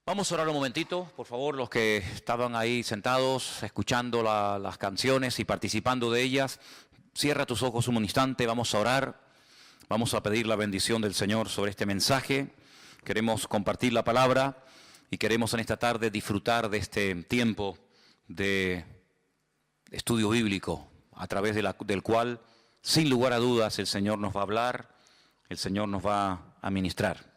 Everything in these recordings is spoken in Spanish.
Vamos a orar un momentito, por favor, los que estaban ahí sentados, escuchando las canciones y participando de ellas. Cierra tus ojos un instante, vamos a orar, vamos a pedir la bendición del Señor sobre este mensaje. Queremos compartir la palabra y queremos en esta tarde disfrutar de este tiempo de estudio bíblico, a través del cual, sin lugar a dudas, el Señor nos va a hablar, el Señor nos va a ministrar.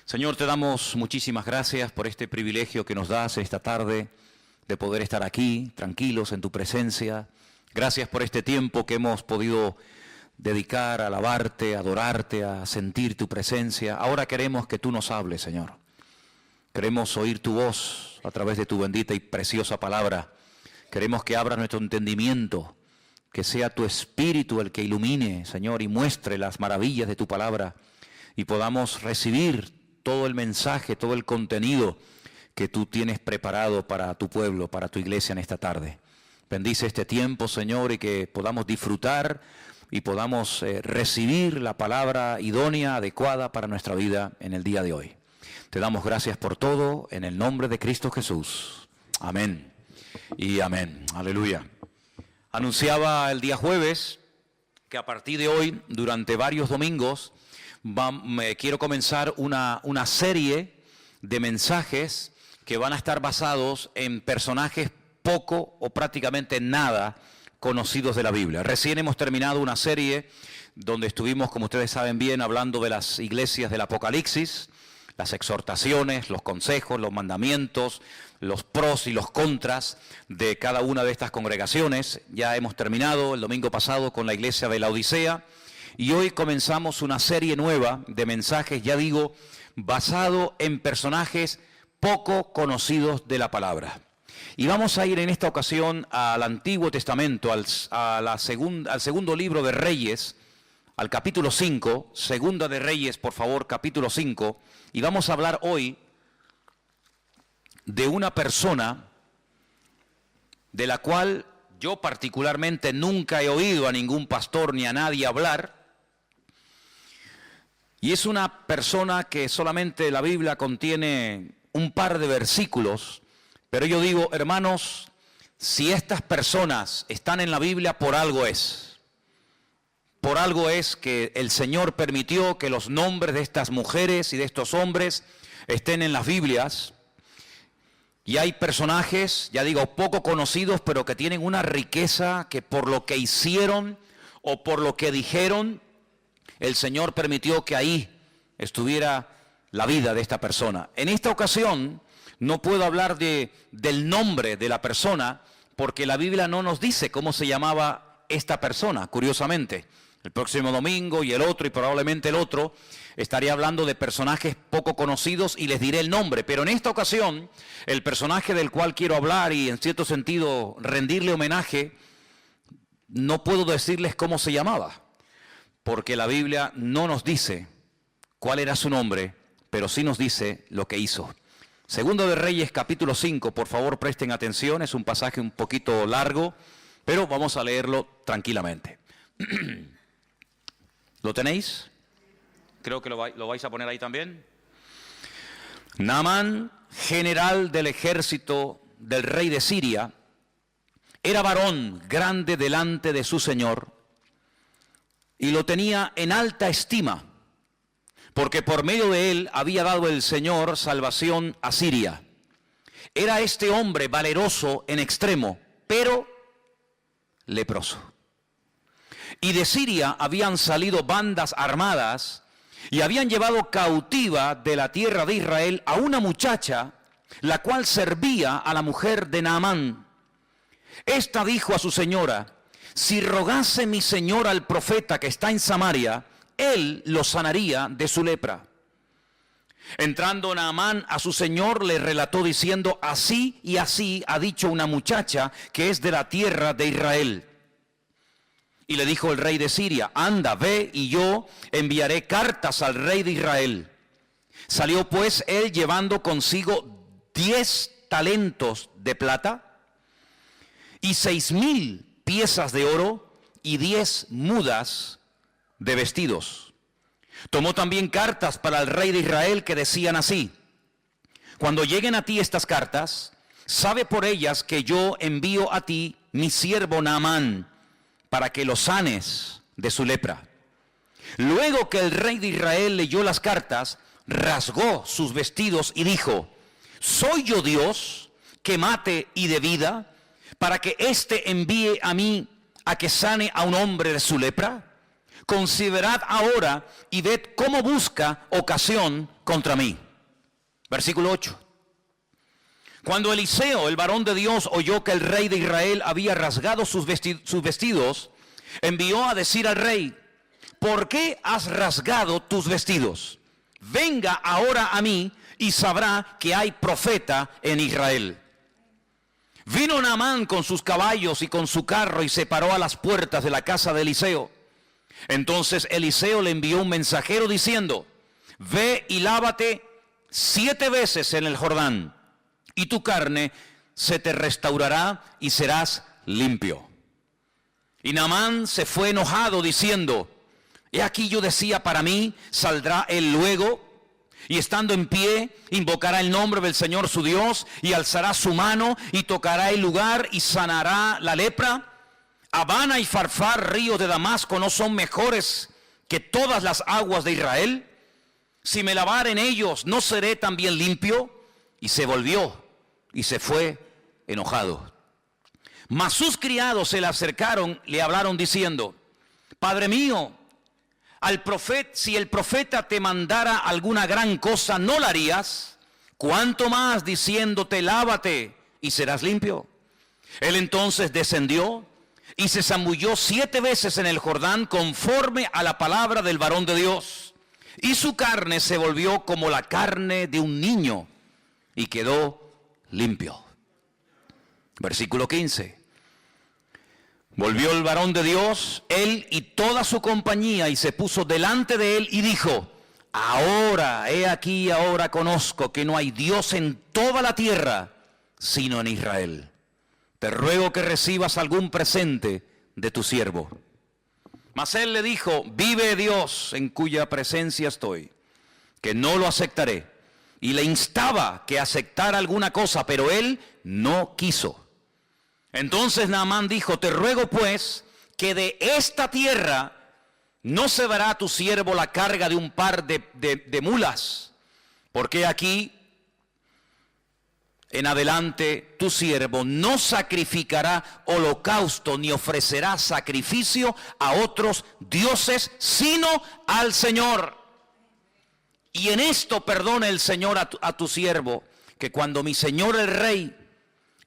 Señor, te damos muchísimas gracias por este privilegio que nos das esta tarde de poder estar aquí, tranquilos en tu presencia. Gracias por este tiempo que hemos podido dedicar a alabarte, a adorarte, a sentir tu presencia. Ahora queremos que tú nos hables, Señor. Queremos oír tu voz a través de tu bendita y preciosa palabra. Queremos que abras nuestro entendimiento, que sea tu Espíritu el que ilumine, Señor, y muestre las maravillas de tu palabra y podamos recibir todo el mensaje, todo el contenido que tú tienes preparado para tu pueblo, para tu iglesia en esta tarde. Bendice este tiempo, Señor, y que podamos disfrutar y podamos recibir la palabra idónea, adecuada para nuestra vida en el día de hoy. Te damos gracias por todo, en el nombre de Cristo Jesús. Amén y amén. Aleluya. Anunciaba el día jueves que a partir de hoy, durante varios domingos, quiero comenzar una serie de mensajes que van a estar basados en personajes poco o prácticamente nada conocidos de la Biblia. Recién hemos terminado una serie donde estuvimos, como ustedes saben bien, hablando de las iglesias del Apocalipsis, las exhortaciones, los consejos, los mandamientos, los pros y los contras de cada una de estas congregaciones. Ya hemos terminado el domingo pasado con la iglesia de la Odisea. Y hoy comenzamos una serie nueva de mensajes, ya digo, basado en personajes poco conocidos de la palabra. Y vamos a ir en esta ocasión al Antiguo Testamento, al segundo libro de Reyes, al capítulo 5, Segunda de Reyes, por favor, capítulo 5. Y vamos a hablar hoy de una persona de la cual yo particularmente nunca he oído a ningún pastor ni a nadie hablar. Y es una persona que solamente la Biblia contiene un par de versículos, pero yo digo, hermanos, si estas personas están en la Biblia, por algo es. Por algo es que el Señor permitió que los nombres de estas mujeres y de estos hombres estén en las Biblias. Y hay personajes, ya digo, poco conocidos, pero que tienen una riqueza que por lo que hicieron o por lo que dijeron, el Señor permitió que ahí estuviera la vida de esta persona. En esta ocasión no puedo hablar del nombre de la persona porque la Biblia no nos dice cómo se llamaba esta persona, curiosamente. El próximo domingo y el otro y probablemente el otro estaré hablando de personajes poco conocidos y les diré el nombre. Pero en esta ocasión el personaje del cual quiero hablar y en cierto sentido rendirle homenaje, no puedo decirles cómo se llamaba. Porque la Biblia no nos dice cuál era su nombre, pero sí nos dice lo que hizo. Segundo de Reyes, capítulo 5, por favor presten atención, es un pasaje un poquito largo, pero vamos a leerlo tranquilamente. ¿Lo tenéis? Creo que lo vais a poner ahí también. Naamán, general del ejército del rey de Siria, era varón grande delante de su señor, y lo tenía en alta estima, porque por medio de él había dado el Señor salvación a Siria. Era este hombre valeroso en extremo, pero leproso. Y de Siria habían salido bandas armadas y habían llevado cautiva de la tierra de Israel a una muchacha, la cual servía a la mujer de Naamán. Esta dijo a su señora: si rogase mi señor al profeta que está en Samaria, él lo sanaría de su lepra. Entrando Naamán a su señor, le relató diciendo: así y así ha dicho una muchacha que es de la tierra de Israel. Y le dijo el rey de Siria: anda, ve, y yo enviaré cartas al rey de Israel. Salió pues él llevando consigo 10 talentos de plata y 6,000 piezas de oro y 10 mudas de vestidos. Tomó también cartas para el rey de Israel que decían así: Cuando lleguen a ti estas cartas, sabe por ellas que yo envío a ti mi siervo Naamán, para que lo sanes de su lepra. Luego que el rey de Israel leyó las cartas, rasgó sus vestidos y dijo: ¿soy yo Dios que mate y dé vida, para que éste envíe a mí a que sane a un hombre de su lepra? Considerad ahora y ved cómo busca ocasión contra mí. Versículo 8. Cuando Eliseo, el varón de Dios, oyó que el rey de Israel había rasgado sus vestidos, envió a decir al rey: ¿por qué has rasgado tus vestidos? Venga ahora a mí y sabrá que hay profeta en Israel. Vino Naamán con sus caballos y con su carro y se paró a las puertas de la casa de Eliseo. Entonces Eliseo le envió un mensajero diciendo: ve y lávate 7 veces en el Jordán, y tu carne se te restaurará y serás limpio. Y Naamán se fue enojado diciendo: he aquí yo decía para mí, saldrá él luego, y estando en pie, invocará el nombre del Señor su Dios, y alzará su mano, y tocará el lugar, y sanará la lepra. Abana y Farfar, ríos de Damasco, ¿no son mejores que todas las aguas de Israel? Si me lavare en ellos, ¿no seré también limpio? Y se volvió, y se fue enojado. Mas sus criados se le acercaron, le hablaron diciendo: Padre mío, si el profeta te mandara alguna gran cosa, ¿no la harías? ¿Cuánto más diciéndote: lávate y serás limpio? Él entonces descendió y se zambulló 7 veces en el Jordán, conforme a la palabra del varón de Dios. Y su carne se volvió como la carne de un niño, y quedó limpio. Versículo 15. Volvió el varón de Dios, él y toda su compañía, y se puso delante de él y dijo: ahora, he aquí, ahora conozco que no hay Dios en toda la tierra, sino en Israel. Te ruego que recibas algún presente de tu siervo. Mas él le dijo: vive Dios en cuya presencia estoy, que no lo aceptaré. Y le instaba que aceptara alguna cosa, pero él no quiso. Entonces Naamán dijo: te ruego pues que de esta tierra no se dará a tu siervo la carga de un par de mulas, porque aquí en adelante tu siervo no sacrificará holocausto ni ofrecerá sacrificio a otros dioses, sino al Señor. Y en esto perdone el Señor a tu siervo, que cuando mi señor el rey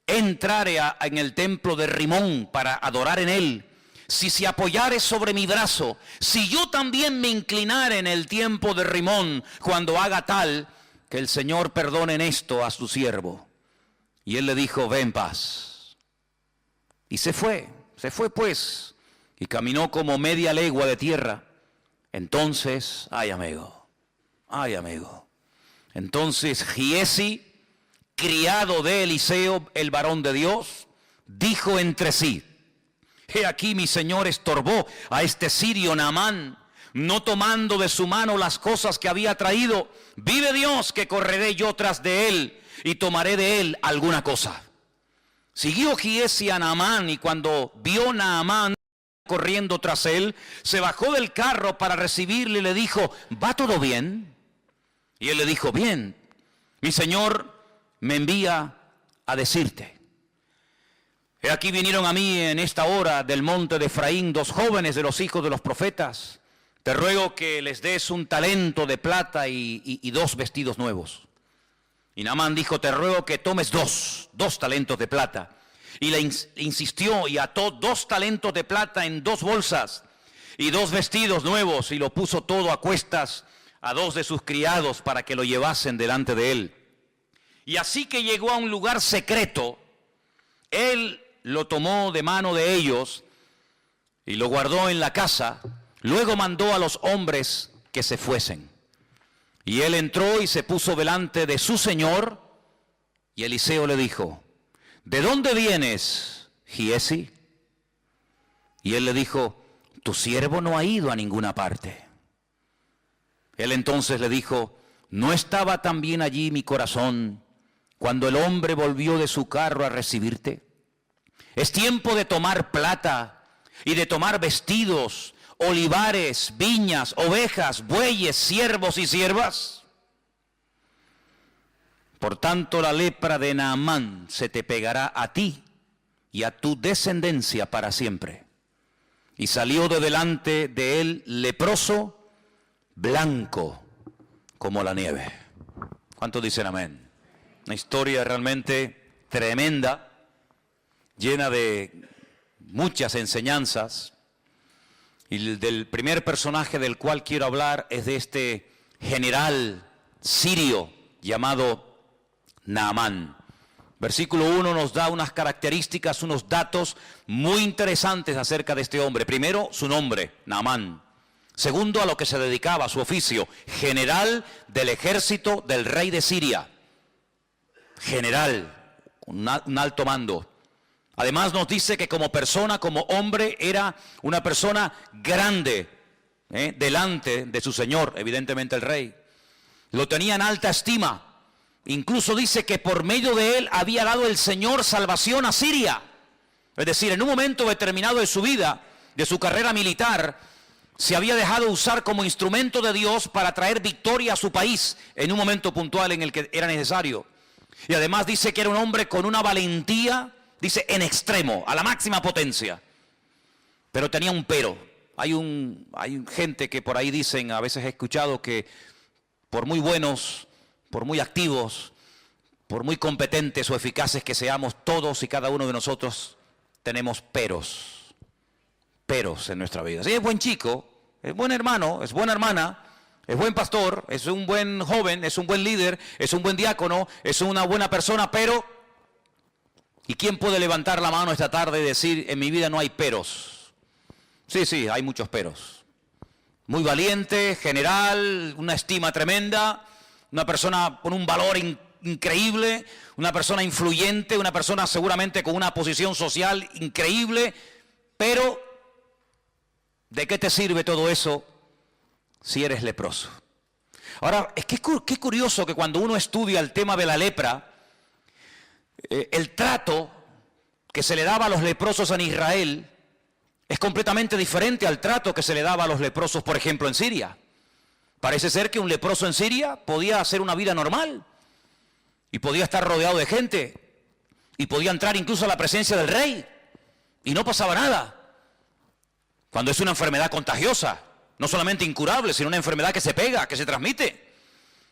entrare en el templo de Rimón para adorar en él, si se apoyare sobre mi brazo, si yo también me inclinare en el tiempo de Rimón, cuando haga tal, que el Señor perdone en esto a su siervo. Y él le dijo: ve en paz. Y se fue pues, y caminó como media legua de tierra. Entonces, ay amigo, entonces Giesi, criado de Eliseo, el varón de Dios, dijo entre sí: he aquí mi señor estorbó a este sirio Naamán, no tomando de su mano las cosas que había traído. Vive Dios que correré yo tras de él y tomaré de él alguna cosa. Siguió Giesi a Naamán, y cuando vio Naamán corriendo tras él, se bajó del carro para recibirle y le dijo: ¿va todo bien? Y él le dijo: bien, mi señor me envía a decirte. He aquí vinieron a mí en esta hora del monte de Efraín 2 jóvenes de los hijos de los profetas. Te ruego que les des un talento de plata y 2 vestidos nuevos. Y Naamán dijo: te ruego que tomes dos talentos de plata. Y le insistió y ató 2 talentos de plata en 2 bolsas y 2 vestidos nuevos, y lo puso todo a cuestas a 2 de sus criados para que lo llevasen delante de él. Y así que llegó a un lugar secreto, él lo tomó de mano de ellos y lo guardó en la casa. Luego mandó a los hombres que se fuesen. Y él entró y se puso delante de su señor. Y Eliseo le dijo: ¿de dónde vienes, Giesi? Y él le dijo: tu siervo no ha ido a ninguna parte. Él entonces le dijo: ¿no estaba también allí mi corazón cuando el hombre volvió de su carro a recibirte? Es tiempo de tomar plata y de tomar vestidos, olivares, viñas, ovejas, bueyes, siervos y siervas. Por tanto, la lepra de Naamán se te pegará a ti y a tu descendencia para siempre. Y salió de delante de él leproso, blanco como la nieve. ¿Cuántos dicen amén? Una historia realmente tremenda, llena de muchas enseñanzas. Y del primer personaje del cual quiero hablar es de este general sirio llamado Naamán. Versículo 1 nos da unas características, unos datos muy interesantes acerca de este hombre. Primero, su nombre, Naamán. Segundo, a lo que se dedicaba, su oficio, general del ejército del rey de Siria. General, un alto mando. Además nos dice que como persona, como hombre, era una persona grande, delante de su señor, evidentemente el rey. Lo tenía en alta estima. Incluso dice que por medio de él había dado el Señor salvación a Siria. Es decir, en un momento determinado de su vida, de su carrera militar, se había dejado usar como instrumento de Dios para traer victoria a su país en un momento puntual en el que era necesario. Y además dice que era un hombre con una valentía, dice, en extremo, a la máxima potencia. Pero tenía un pero. Hay gente que por ahí dicen, a veces he escuchado que por muy buenos, por muy activos, por muy competentes o eficaces que seamos, todos y cada uno de nosotros tenemos peros en nuestra vida. Sí, es buen chico, es buen hermano, es buena hermana, es buen pastor, es un buen joven, es un buen líder, es un buen diácono, es una buena persona, pero... ¿Y quién puede levantar la mano esta tarde y decir, en mi vida no hay peros? Sí, hay muchos peros. Muy valiente, general, una estima tremenda, una persona con un valor increíble, una persona influyente, una persona seguramente con una posición social increíble, pero ¿de qué te sirve todo eso si eres leproso? Ahora, es que qué curioso que cuando uno estudia el tema de la lepra, el trato que se le daba a los leprosos en Israel es completamente diferente al trato que se le daba a los leprosos, por ejemplo, en Siria. Parece ser que un leproso en Siria podía hacer una vida normal y podía estar rodeado de gente y podía entrar incluso a la presencia del rey y no pasaba nada. Cuando es una enfermedad contagiosa, no solamente incurable, sino una enfermedad que se pega, que se transmite.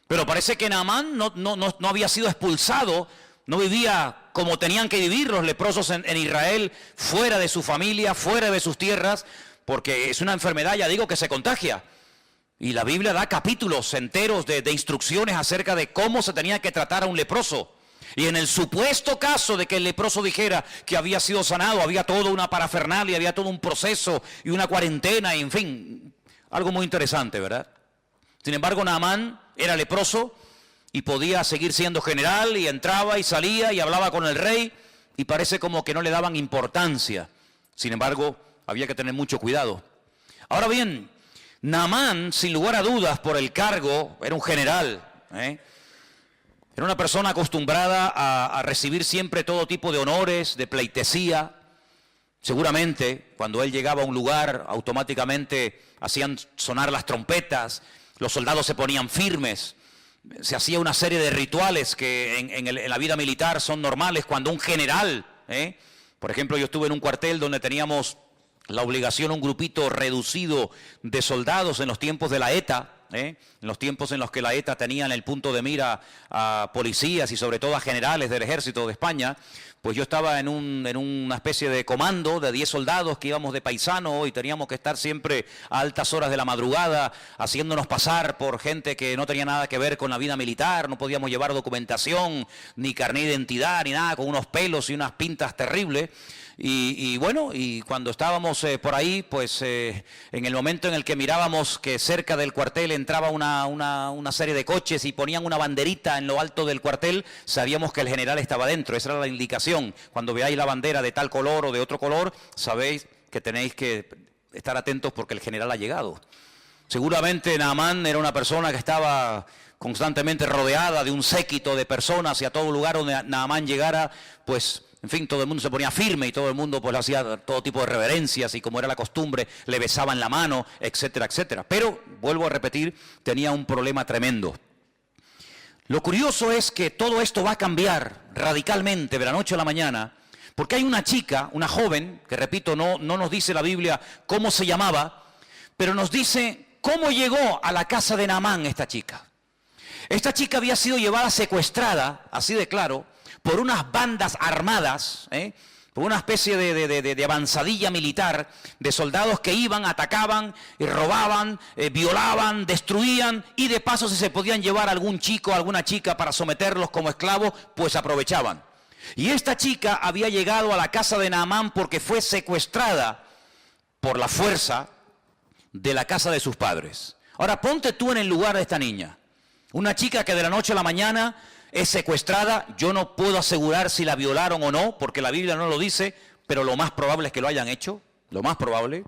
Pero parece que Naamán no había sido expulsado, no vivía como tenían que vivir los leprosos en Israel, fuera de su familia, fuera de sus tierras, porque es una enfermedad, ya digo, que se contagia. Y la Biblia da capítulos enteros de instrucciones acerca de cómo se tenía que tratar a un leproso. Y en el supuesto caso de que el leproso dijera que había sido sanado, había toda una parafernalia, había todo un proceso y una cuarentena, y en fin, algo muy interesante, ¿verdad? Sin embargo, Naamán era leproso y podía seguir siendo general y entraba y salía y hablaba con el rey y parece como que no le daban importancia. Sin embargo, había que tener mucho cuidado. Ahora bien, Naamán, sin lugar a dudas, por el cargo, era un general, Era una persona acostumbrada a recibir siempre todo tipo de honores, de pleitesía. Seguramente, cuando él llegaba a un lugar, automáticamente hacían sonar las trompetas, los soldados se ponían firmes, se hacía una serie de rituales que en la vida militar son normales cuando un general, por ejemplo, yo estuve en un cuartel donde teníamos la obligación, un grupito reducido de soldados en los tiempos de la ETA, en los tiempos en los que la ETA tenía en el punto de mira a policías y sobre todo a generales del ejército de España. Pues yo estaba en una especie de comando de 10 soldados que íbamos de paisano y teníamos que estar siempre a altas horas de la madrugada haciéndonos pasar por gente que no tenía nada que ver con la vida militar, no podíamos llevar documentación, ni carnet de identidad, ni nada, con unos pelos y unas pintas terribles. Y bueno, y cuando estábamos por ahí, pues en el momento en el que mirábamos que cerca del cuartel entraba una serie de coches y ponían una banderita en lo alto del cuartel, sabíamos que el general estaba dentro. Esa era la indicación. Cuando veáis la bandera de tal color o de otro color, sabéis que tenéis que estar atentos porque el general ha llegado. Seguramente Naamán era una persona que estaba constantemente rodeada de un séquito de personas, y a todo lugar donde Naamán llegara, pues, en fin, todo el mundo se ponía firme y todo el mundo pues le hacía todo tipo de reverencias, y como era la costumbre, le besaban la mano, etcétera, etcétera. Pero, vuelvo a repetir, tenía un problema tremendo. Lo curioso es que todo esto va a cambiar radicalmente de la noche a la mañana, porque hay una chica, una joven, que repito, no nos dice la Biblia cómo se llamaba, pero nos dice cómo llegó a la casa de Naamán esta chica. Esta chica había sido llevada secuestrada, así de claro, por unas bandas armadas, por una especie de avanzadilla militar, de soldados que iban, atacaban, robaban, violaban, destruían, y de paso si se podían llevar a algún chico, a alguna chica para someterlos como esclavos, pues aprovechaban. Y esta chica había llegado a la casa de Naamán porque fue secuestrada por la fuerza de la casa de sus padres. Ahora ponte tú en el lugar de esta niña. Una chica que de la noche a la mañana es secuestrada. Yo no puedo asegurar si la violaron o no, porque la Biblia no lo dice, pero lo más probable es que lo hayan hecho, lo más probable.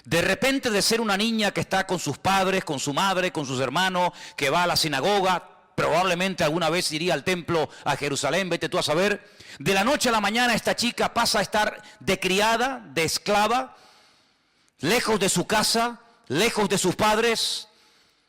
De repente, de ser una niña que está con sus padres, con su madre, con sus hermanos, que va a la sinagoga, probablemente alguna vez iría al templo a Jerusalén, vete tú a saber. De la noche a la mañana esta chica pasa a estar de criada, de esclava, lejos de su casa, lejos de sus padres,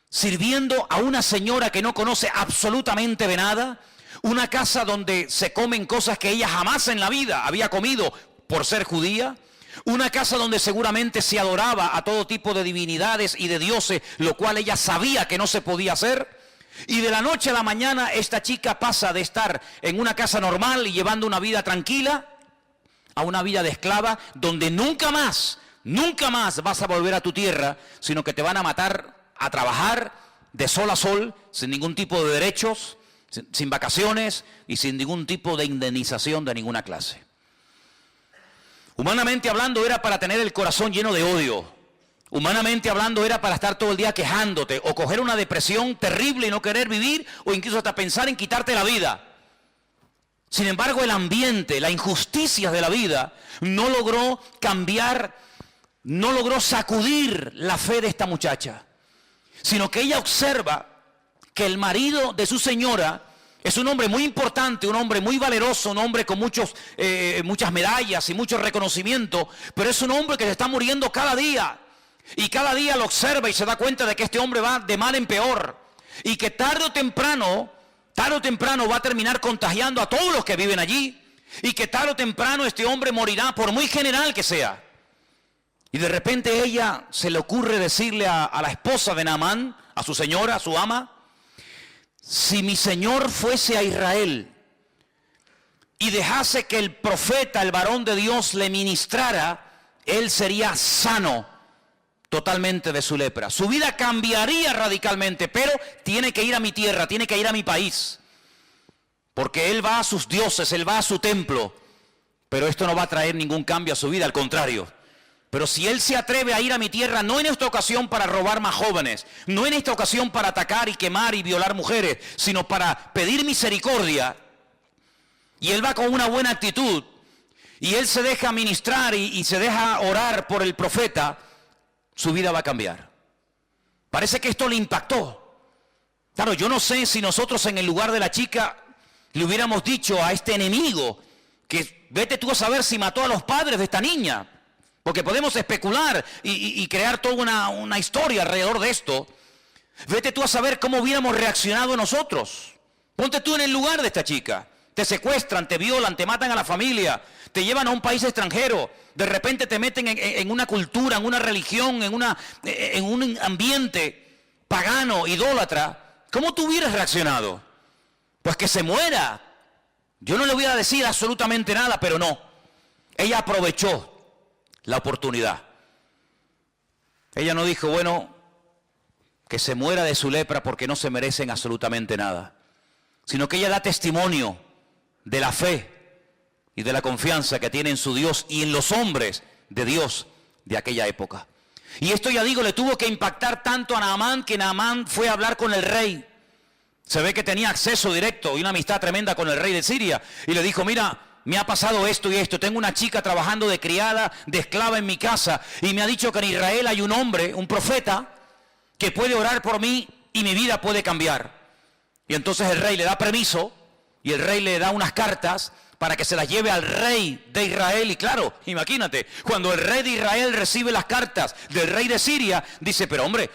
sirviendo a una señora que no conoce absolutamente de nada, una casa donde se comen cosas que ella jamás en la vida había comido por ser judía, una casa donde seguramente se adoraba a todo tipo de divinidades y de dioses, lo cual ella sabía que no se podía hacer. Y de la noche a la mañana esta chica pasa de estar en una casa normal y llevando una vida tranquila a una vida de esclava, donde nunca más vas a volver a tu tierra, sino que te van a matar a trabajar de sol a sol, sin ningún tipo de derechos, sin vacaciones y sin ningún tipo de indemnización de ninguna clase. Humanamente hablando, era para tener el corazón lleno de odio. Humanamente hablando, era para estar todo el día quejándote o coger una depresión terrible y no querer vivir, o incluso hasta pensar en quitarte la vida. Sin embargo, el ambiente, la injusticia de la vida no logró cambiar, no logró sacudir la fe de esta muchacha, sino que ella observa que el marido de su señora es un hombre muy importante, un hombre muy valeroso, un hombre con muchas medallas y mucho reconocimiento, pero es un hombre que se está muriendo cada día. Y cada día lo observa y se da cuenta de que este hombre va de mal en peor. Y que tarde o temprano va a terminar contagiando a todos los que viven allí. Y que tarde o temprano este hombre morirá, por muy general que sea. Y de repente ella se le ocurre decirle a la esposa de Naamán, a su señora, a su ama: si mi señor fuese a Israel y dejase que el profeta, el varón de Dios, le ministrara, él sería sano totalmente de su lepra. Su vida cambiaría radicalmente, pero tiene que ir a mi tierra, tiene que ir a mi país. Porque él va a sus dioses, él va a su templo, pero esto no va a traer ningún cambio a su vida, al contrario. Pero si él se atreve a ir a mi tierra, no en esta ocasión para robar más jóvenes, no en esta ocasión para atacar y quemar y violar mujeres, sino para pedir misericordia, y él va con una buena actitud, y él se deja ministrar y se deja orar por el profeta, su vida va a cambiar. Parece que esto le impactó. Claro, yo no sé si nosotros en el lugar de la chica le hubiéramos dicho a este enemigo que vete tú a saber si mató a los padres de esta niña, porque podemos especular y crear toda una historia alrededor de esto. Vete tú a saber cómo hubiéramos reaccionado nosotros. Ponte tú en el lugar de esta chica. Te secuestran, te violan, te matan a la familia, te llevan a un país extranjero, de repente te meten en una cultura, en una religión, en un ambiente pagano, idólatra. ¿Cómo tú hubieras reaccionado? Pues que se muera. Yo no le voy a decir absolutamente nada, pero no. Ella aprovechó la oportunidad. Ella no dijo, bueno, que se muera de su lepra porque no se merecen absolutamente nada, sino que ella da testimonio de la fe y de la confianza que tiene en su Dios y en los hombres de Dios de aquella época. Y esto, ya digo, le tuvo que impactar tanto a Naamán, que Naamán fue a hablar con el rey. Se ve que tenía acceso directo y una amistad tremenda con el rey de Siria, y le dijo: mira, me ha pasado esto y esto, tengo una chica trabajando de criada, de esclava en mi casa, y me ha dicho que en Israel hay un hombre, un profeta, que puede orar por mí y mi vida puede cambiar. Y entonces el rey le da permiso y el rey le da unas cartas para que se las lleve al rey de Israel. Y claro, imagínate, cuando el rey de Israel recibe las cartas del rey de Siria, dice, pero hombre,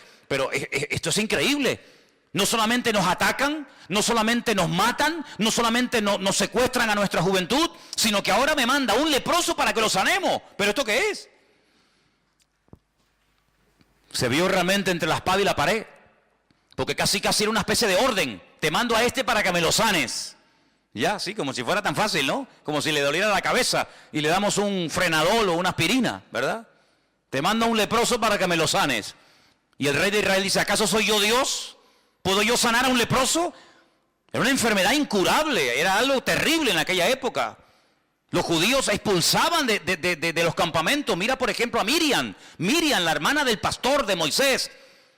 esto es increíble. No solamente nos atacan, no solamente nos matan, no solamente nos secuestran a nuestra juventud, sino que ahora me manda un leproso para que lo sanemos. ¿Pero esto qué es? Se vio realmente entre la espada y la pared, porque casi era una especie de orden. Te mando a este para que me lo sanes. Ya, sí, como si fuera tan fácil, ¿no? Como si le doliera la cabeza y le damos un frenadol o una aspirina, ¿verdad? Te mando a un leproso para que me lo sanes. Y el rey de Israel dice, ¿acaso soy yo Dios? ¿Puedo yo sanar a un leproso? Era una enfermedad incurable, era algo terrible en aquella época. Los judíos expulsaban de los campamentos. Mira, por ejemplo, a Miriam, la hermana del pastor de Moisés.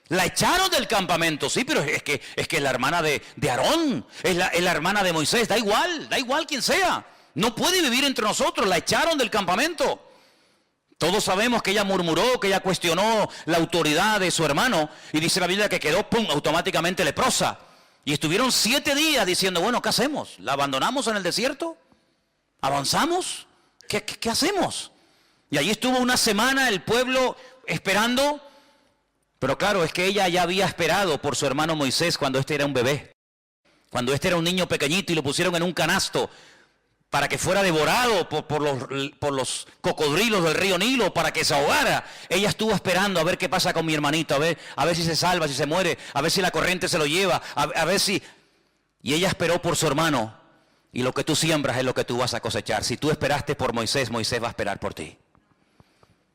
La echaron del campamento, sí, pero es que es la hermana de Aarón, es la hermana de Moisés, da igual quien sea. No puede vivir entre nosotros, la echaron del campamento. Todos sabemos que ella murmuró, que ella cuestionó la autoridad de su hermano. Y dice la Biblia que quedó, ¡pum!, automáticamente leprosa. Y estuvieron 7 días diciendo, bueno, ¿qué hacemos? ¿La abandonamos en el desierto? ¿Avanzamos? ¿Qué hacemos? Y allí estuvo una semana el pueblo esperando. Pero claro, es que ella ya había esperado por su hermano Moisés cuando este era un bebé. Cuando este era un niño pequeñito y lo pusieron en un canasto para que fuera devorado por los cocodrilos del río Nilo, para que se ahogara. Ella estuvo esperando a ver qué pasa con mi hermanito, a ver si se salva, si se muere, a ver si la corriente se lo lleva, a ver si... Y ella esperó por su hermano. Y lo que tú siembras es lo que tú vas a cosechar. Si tú esperaste por Moisés, Moisés va a esperar por ti.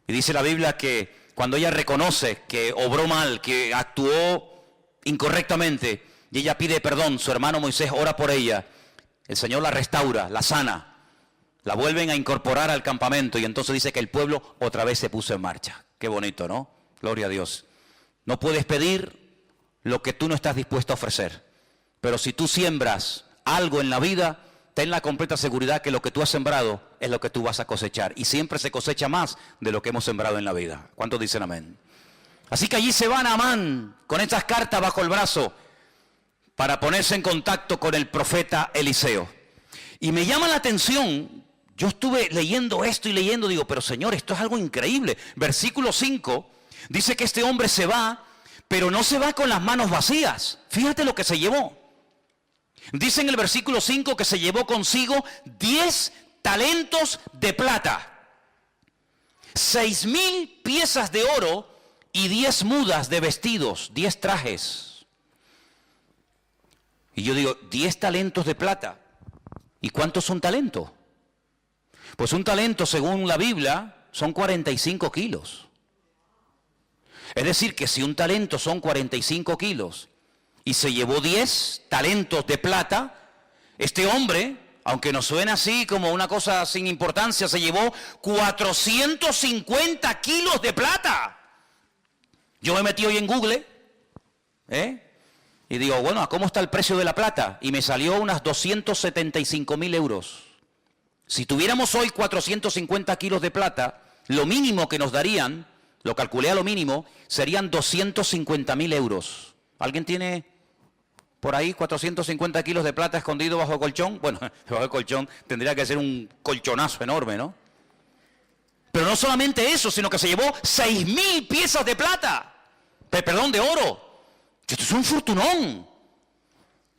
Y dice la Biblia que cuando ella reconoce que obró mal, que actuó incorrectamente, y ella pide perdón, su hermano Moisés ora por ella, el Señor la restaura, la sana, la vuelven a incorporar al campamento, y entonces dice que el pueblo otra vez se puso en marcha. Qué bonito, ¿no? Gloria a Dios. No puedes pedir lo que tú no estás dispuesto a ofrecer, pero si tú siembras algo en la vida, ten la completa seguridad que lo que tú has sembrado es lo que tú vas a cosechar. Y siempre se cosecha más de lo que hemos sembrado en la vida. ¿Cuántos dicen amén? Así que allí se va Naamán con estas cartas bajo el brazo para ponerse en contacto con el profeta Eliseo. Y me llama la atención, yo estuve leyendo esto y leyendo, digo, pero Señor, esto es algo increíble. Versículo 5 dice que este hombre se va, pero no se va con las manos vacías. Fíjate lo que se llevó. Dice en el versículo 5 que se llevó consigo 10 talentos de plata, 6,000 piezas de oro y 10 mudas de vestidos, 10 trajes. Y yo digo, 10 talentos de plata. ¿Y cuántos son talentos? Pues un talento, según la Biblia, son 45 kilos. Es decir, que si un talento son 45 kilos y se llevó 10 talentos de plata, este hombre, aunque nos suena así como una cosa sin importancia, se llevó 450 kilos de plata. Yo me metí hoy en Google, y digo, bueno, ¿cómo está el precio de la plata? Y me salió unas 275.000 euros. Si tuviéramos hoy 450 kilos de plata, lo mínimo que nos darían, lo calculé a lo mínimo, serían 250.000 euros. ¿Alguien tiene por ahí 450 kilos de plata escondido bajo el colchón? Bueno, bajo el colchón tendría que ser un colchonazo enorme, ¿no? Pero no solamente eso, sino que se llevó 6,000 piezas de plata, perdón, de oro. Esto es un fortunón.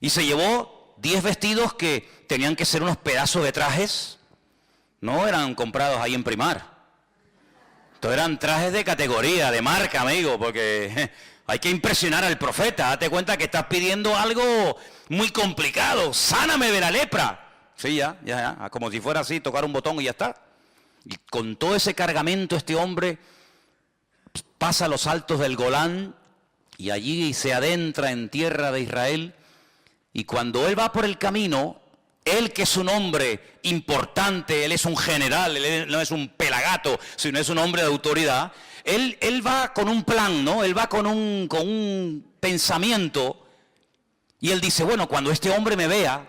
Y se llevó 10 vestidos que tenían que ser unos pedazos de trajes. No eran comprados ahí en Primar. Estos eran trajes de categoría, de marca, amigo, porque hay que impresionar al profeta. Date cuenta que estás pidiendo algo muy complicado. Sáname de la lepra. Sí, ya, como si fuera así, tocar un botón y ya está. Y con todo ese cargamento este hombre pasa a los altos del Golán y allí se adentra en tierra de Israel. Y cuando él va por el camino, él que es un hombre importante, él es un general, él no es un pelagato, sino es un hombre de autoridad, él va con un plan, ¿no? Él va con un pensamiento, y él dice, bueno, cuando este hombre me vea,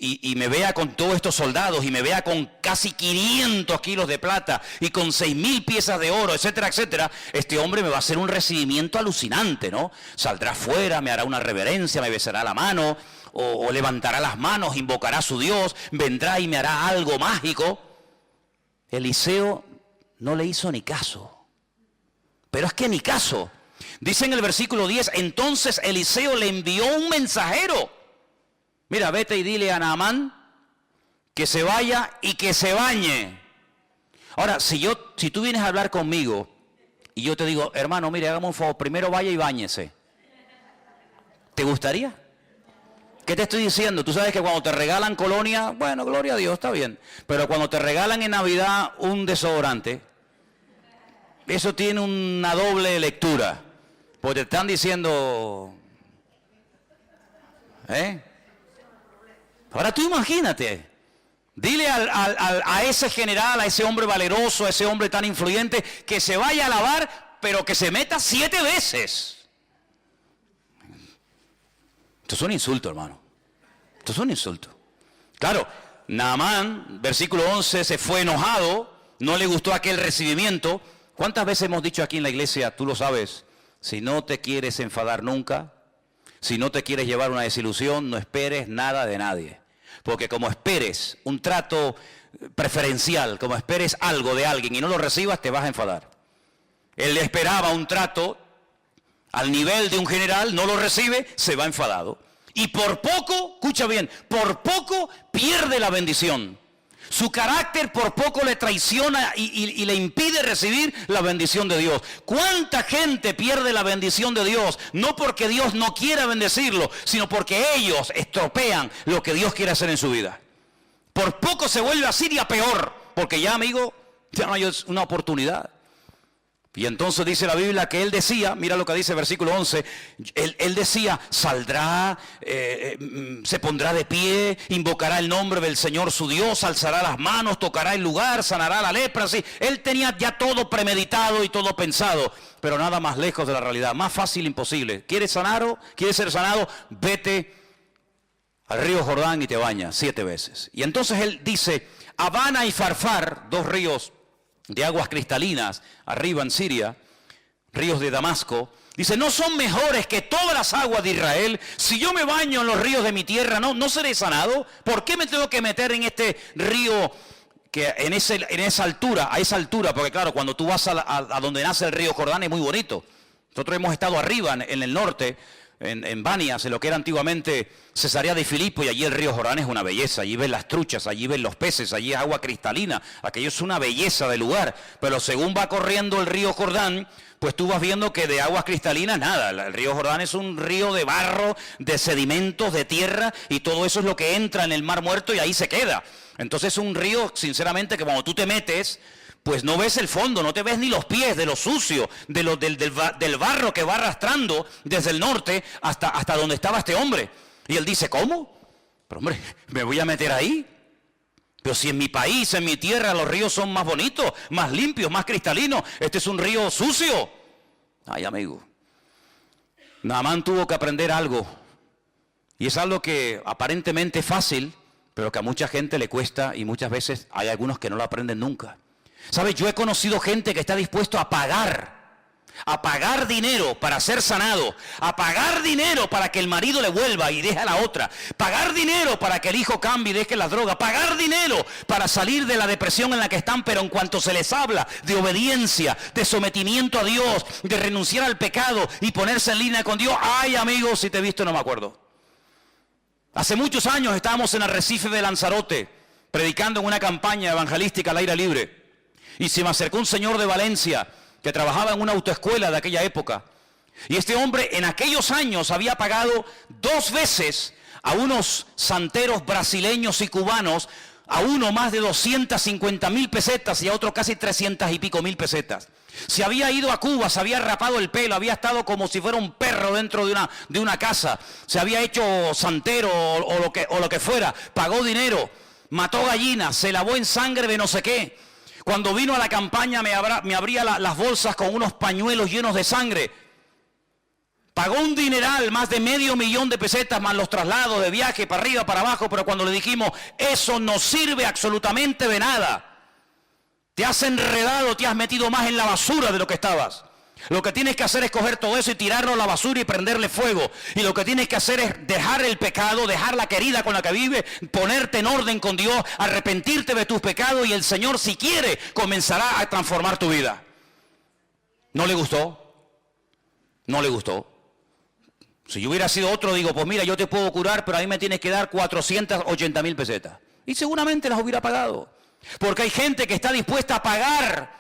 y me vea con todos estos soldados y me vea con casi 500 kilos de plata y con 6.000 piezas de oro, etcétera, etcétera, este hombre me va a hacer un recibimiento alucinante, ¿no? Saldrá afuera, me hará una reverencia, me besará la mano, o levantará las manos, invocará a su Dios, vendrá y me hará algo mágico. Eliseo no le hizo ni caso. Pero es que ni caso. Dice en el versículo 10, entonces Eliseo le envió un mensajero. Mira, vete y dile a Naamán que se vaya y que se bañe. Ahora, si tú vienes a hablar conmigo y yo te digo, hermano, mire, hágame un favor, primero vaya y báñese, ¿te gustaría? ¿Qué te estoy diciendo? Tú sabes que cuando te regalan colonia, bueno, gloria a Dios, está bien. Pero cuando te regalan en Navidad un desodorante, eso tiene una doble lectura. Porque te están diciendo, Ahora tú imagínate, dile a ese general, a ese hombre valeroso, a ese hombre tan influyente, que se vaya a lavar, pero que se meta 7 veces. Esto es un insulto, hermano. Esto es un insulto. Claro, Naamán, versículo 11, se fue enojado, no le gustó aquel recibimiento. ¿Cuántas veces hemos dicho aquí en la iglesia, tú lo sabes, si no te quieres enfadar nunca, si no te quieres llevar una desilusión, no esperes nada de nadie? Porque como esperes un trato preferencial, como esperes algo de alguien y no lo recibas, te vas a enfadar. Él esperaba un trato al nivel de un general, no lo recibe, se va enfadado. Y por poco, escucha bien, por poco pierde la bendición. Su carácter por poco le traiciona y le impide recibir la bendición de Dios. ¿Cuánta gente pierde la bendición de Dios? No porque Dios no quiera bendecirlo, sino porque ellos estropean lo que Dios quiere hacer en su vida. Por poco se vuelve a Siria peor, porque ya, amigo, ya no hay una oportunidad. Y entonces dice la Biblia que él decía, mira lo que dice el versículo 11, él decía, saldrá, se pondrá de pie, invocará el nombre del Señor su Dios, alzará las manos, tocará el lugar, sanará la lepra. Así. Él tenía ya todo premeditado y todo pensado, pero nada más lejos de la realidad, más fácil imposible. ¿Quieres sanar? ¿Quieres ser sanado? Vete al río Jordán y te bañas 7 veces. Y entonces él dice, Abana y Farfar, 2 ríos de aguas cristalinas, arriba en Siria, ríos de Damasco, dice, ¿no son mejores que todas las aguas de Israel? Si yo me baño en los ríos de mi tierra, ¿no seré sanado? ¿Por qué me tengo que meter en este río que en esa altura, a esa altura? Porque claro, cuando tú vas a donde nace el río Jordán es muy bonito. Nosotros hemos estado arriba en el norte, en Banias, en lo que era antiguamente Cesarea de Filipo, y allí el río Jordán es una belleza. Allí ves las truchas, allí ves los peces, allí es agua cristalina. Aquello es una belleza de lugar. Pero según va corriendo el río Jordán, pues tú vas viendo que de aguas cristalinas nada. El río Jordán es un río de barro, de sedimentos, de tierra, y todo eso es lo que entra en el Mar Muerto y ahí se queda. Entonces es un río, sinceramente, que cuando tú te metes, pues no ves el fondo, no te ves ni los pies de lo sucio, del barro que va arrastrando desde el norte hasta donde estaba este hombre. Y él dice, ¿cómo? Pero hombre, ¿me voy a meter ahí? Pero si en mi país, en mi tierra, los ríos son más bonitos, más limpios, más cristalinos. Este es un río sucio. Ay, amigo. Naamán tuvo que aprender algo. Y es algo que aparentemente es fácil, pero que a mucha gente le cuesta, y muchas veces hay algunos que no lo aprenden nunca. ¿Sabes? Yo he conocido gente que está dispuesto a pagar dinero para ser sanado, a pagar dinero para que el marido le vuelva y deje a la otra, pagar dinero para que el hijo cambie y deje la droga, pagar dinero para salir de la depresión en la que están, pero en cuanto se les habla de obediencia, de sometimiento a Dios, de renunciar al pecado y ponerse en línea con Dios, ay amigos, si te he visto no me acuerdo. Hace muchos años estábamos en Arrecife de Lanzarote, predicando en una campaña evangelística al aire libre. Y se me acercó un señor de Valencia que trabajaba en una autoescuela de aquella época. Y este hombre en aquellos años había pagado 2 veces a unos santeros brasileños y cubanos, a uno más de 250.000 pesetas y a otro casi 300 y pico mil pesetas. Se había ido a Cuba, se había rapado el pelo, había estado como si fuera un perro dentro de una casa. Se había hecho santero o lo que fuera, pagó dinero, mató gallinas, se lavó en sangre de no sé qué. Cuando vino a la campaña me abría las bolsas con unos pañuelos llenos de sangre Pagó un dineral, más de $500,000 de pesetas, más los traslados de viaje para arriba, para abajo, pero cuando le dijimos, eso no sirve absolutamente de nada. Te has enredado, te has metido más en la basura de lo que estabas. Lo que tienes que hacer es coger todo eso y tirarlo a la basura y prenderle fuego. Y lo que tienes que hacer es dejar el pecado, dejar la querida con la que vives, ponerte en orden con Dios, arrepentirte de tus pecados y el Señor, si quiere, comenzará a transformar tu vida. ¿No le gustó? No le gustó. Si yo hubiera sido otro, digo, pues mira, yo te puedo curar, pero a mí me tienes que dar 480,000 pesetas. Y seguramente las hubiera pagado. Porque hay gente que está dispuesta a pagar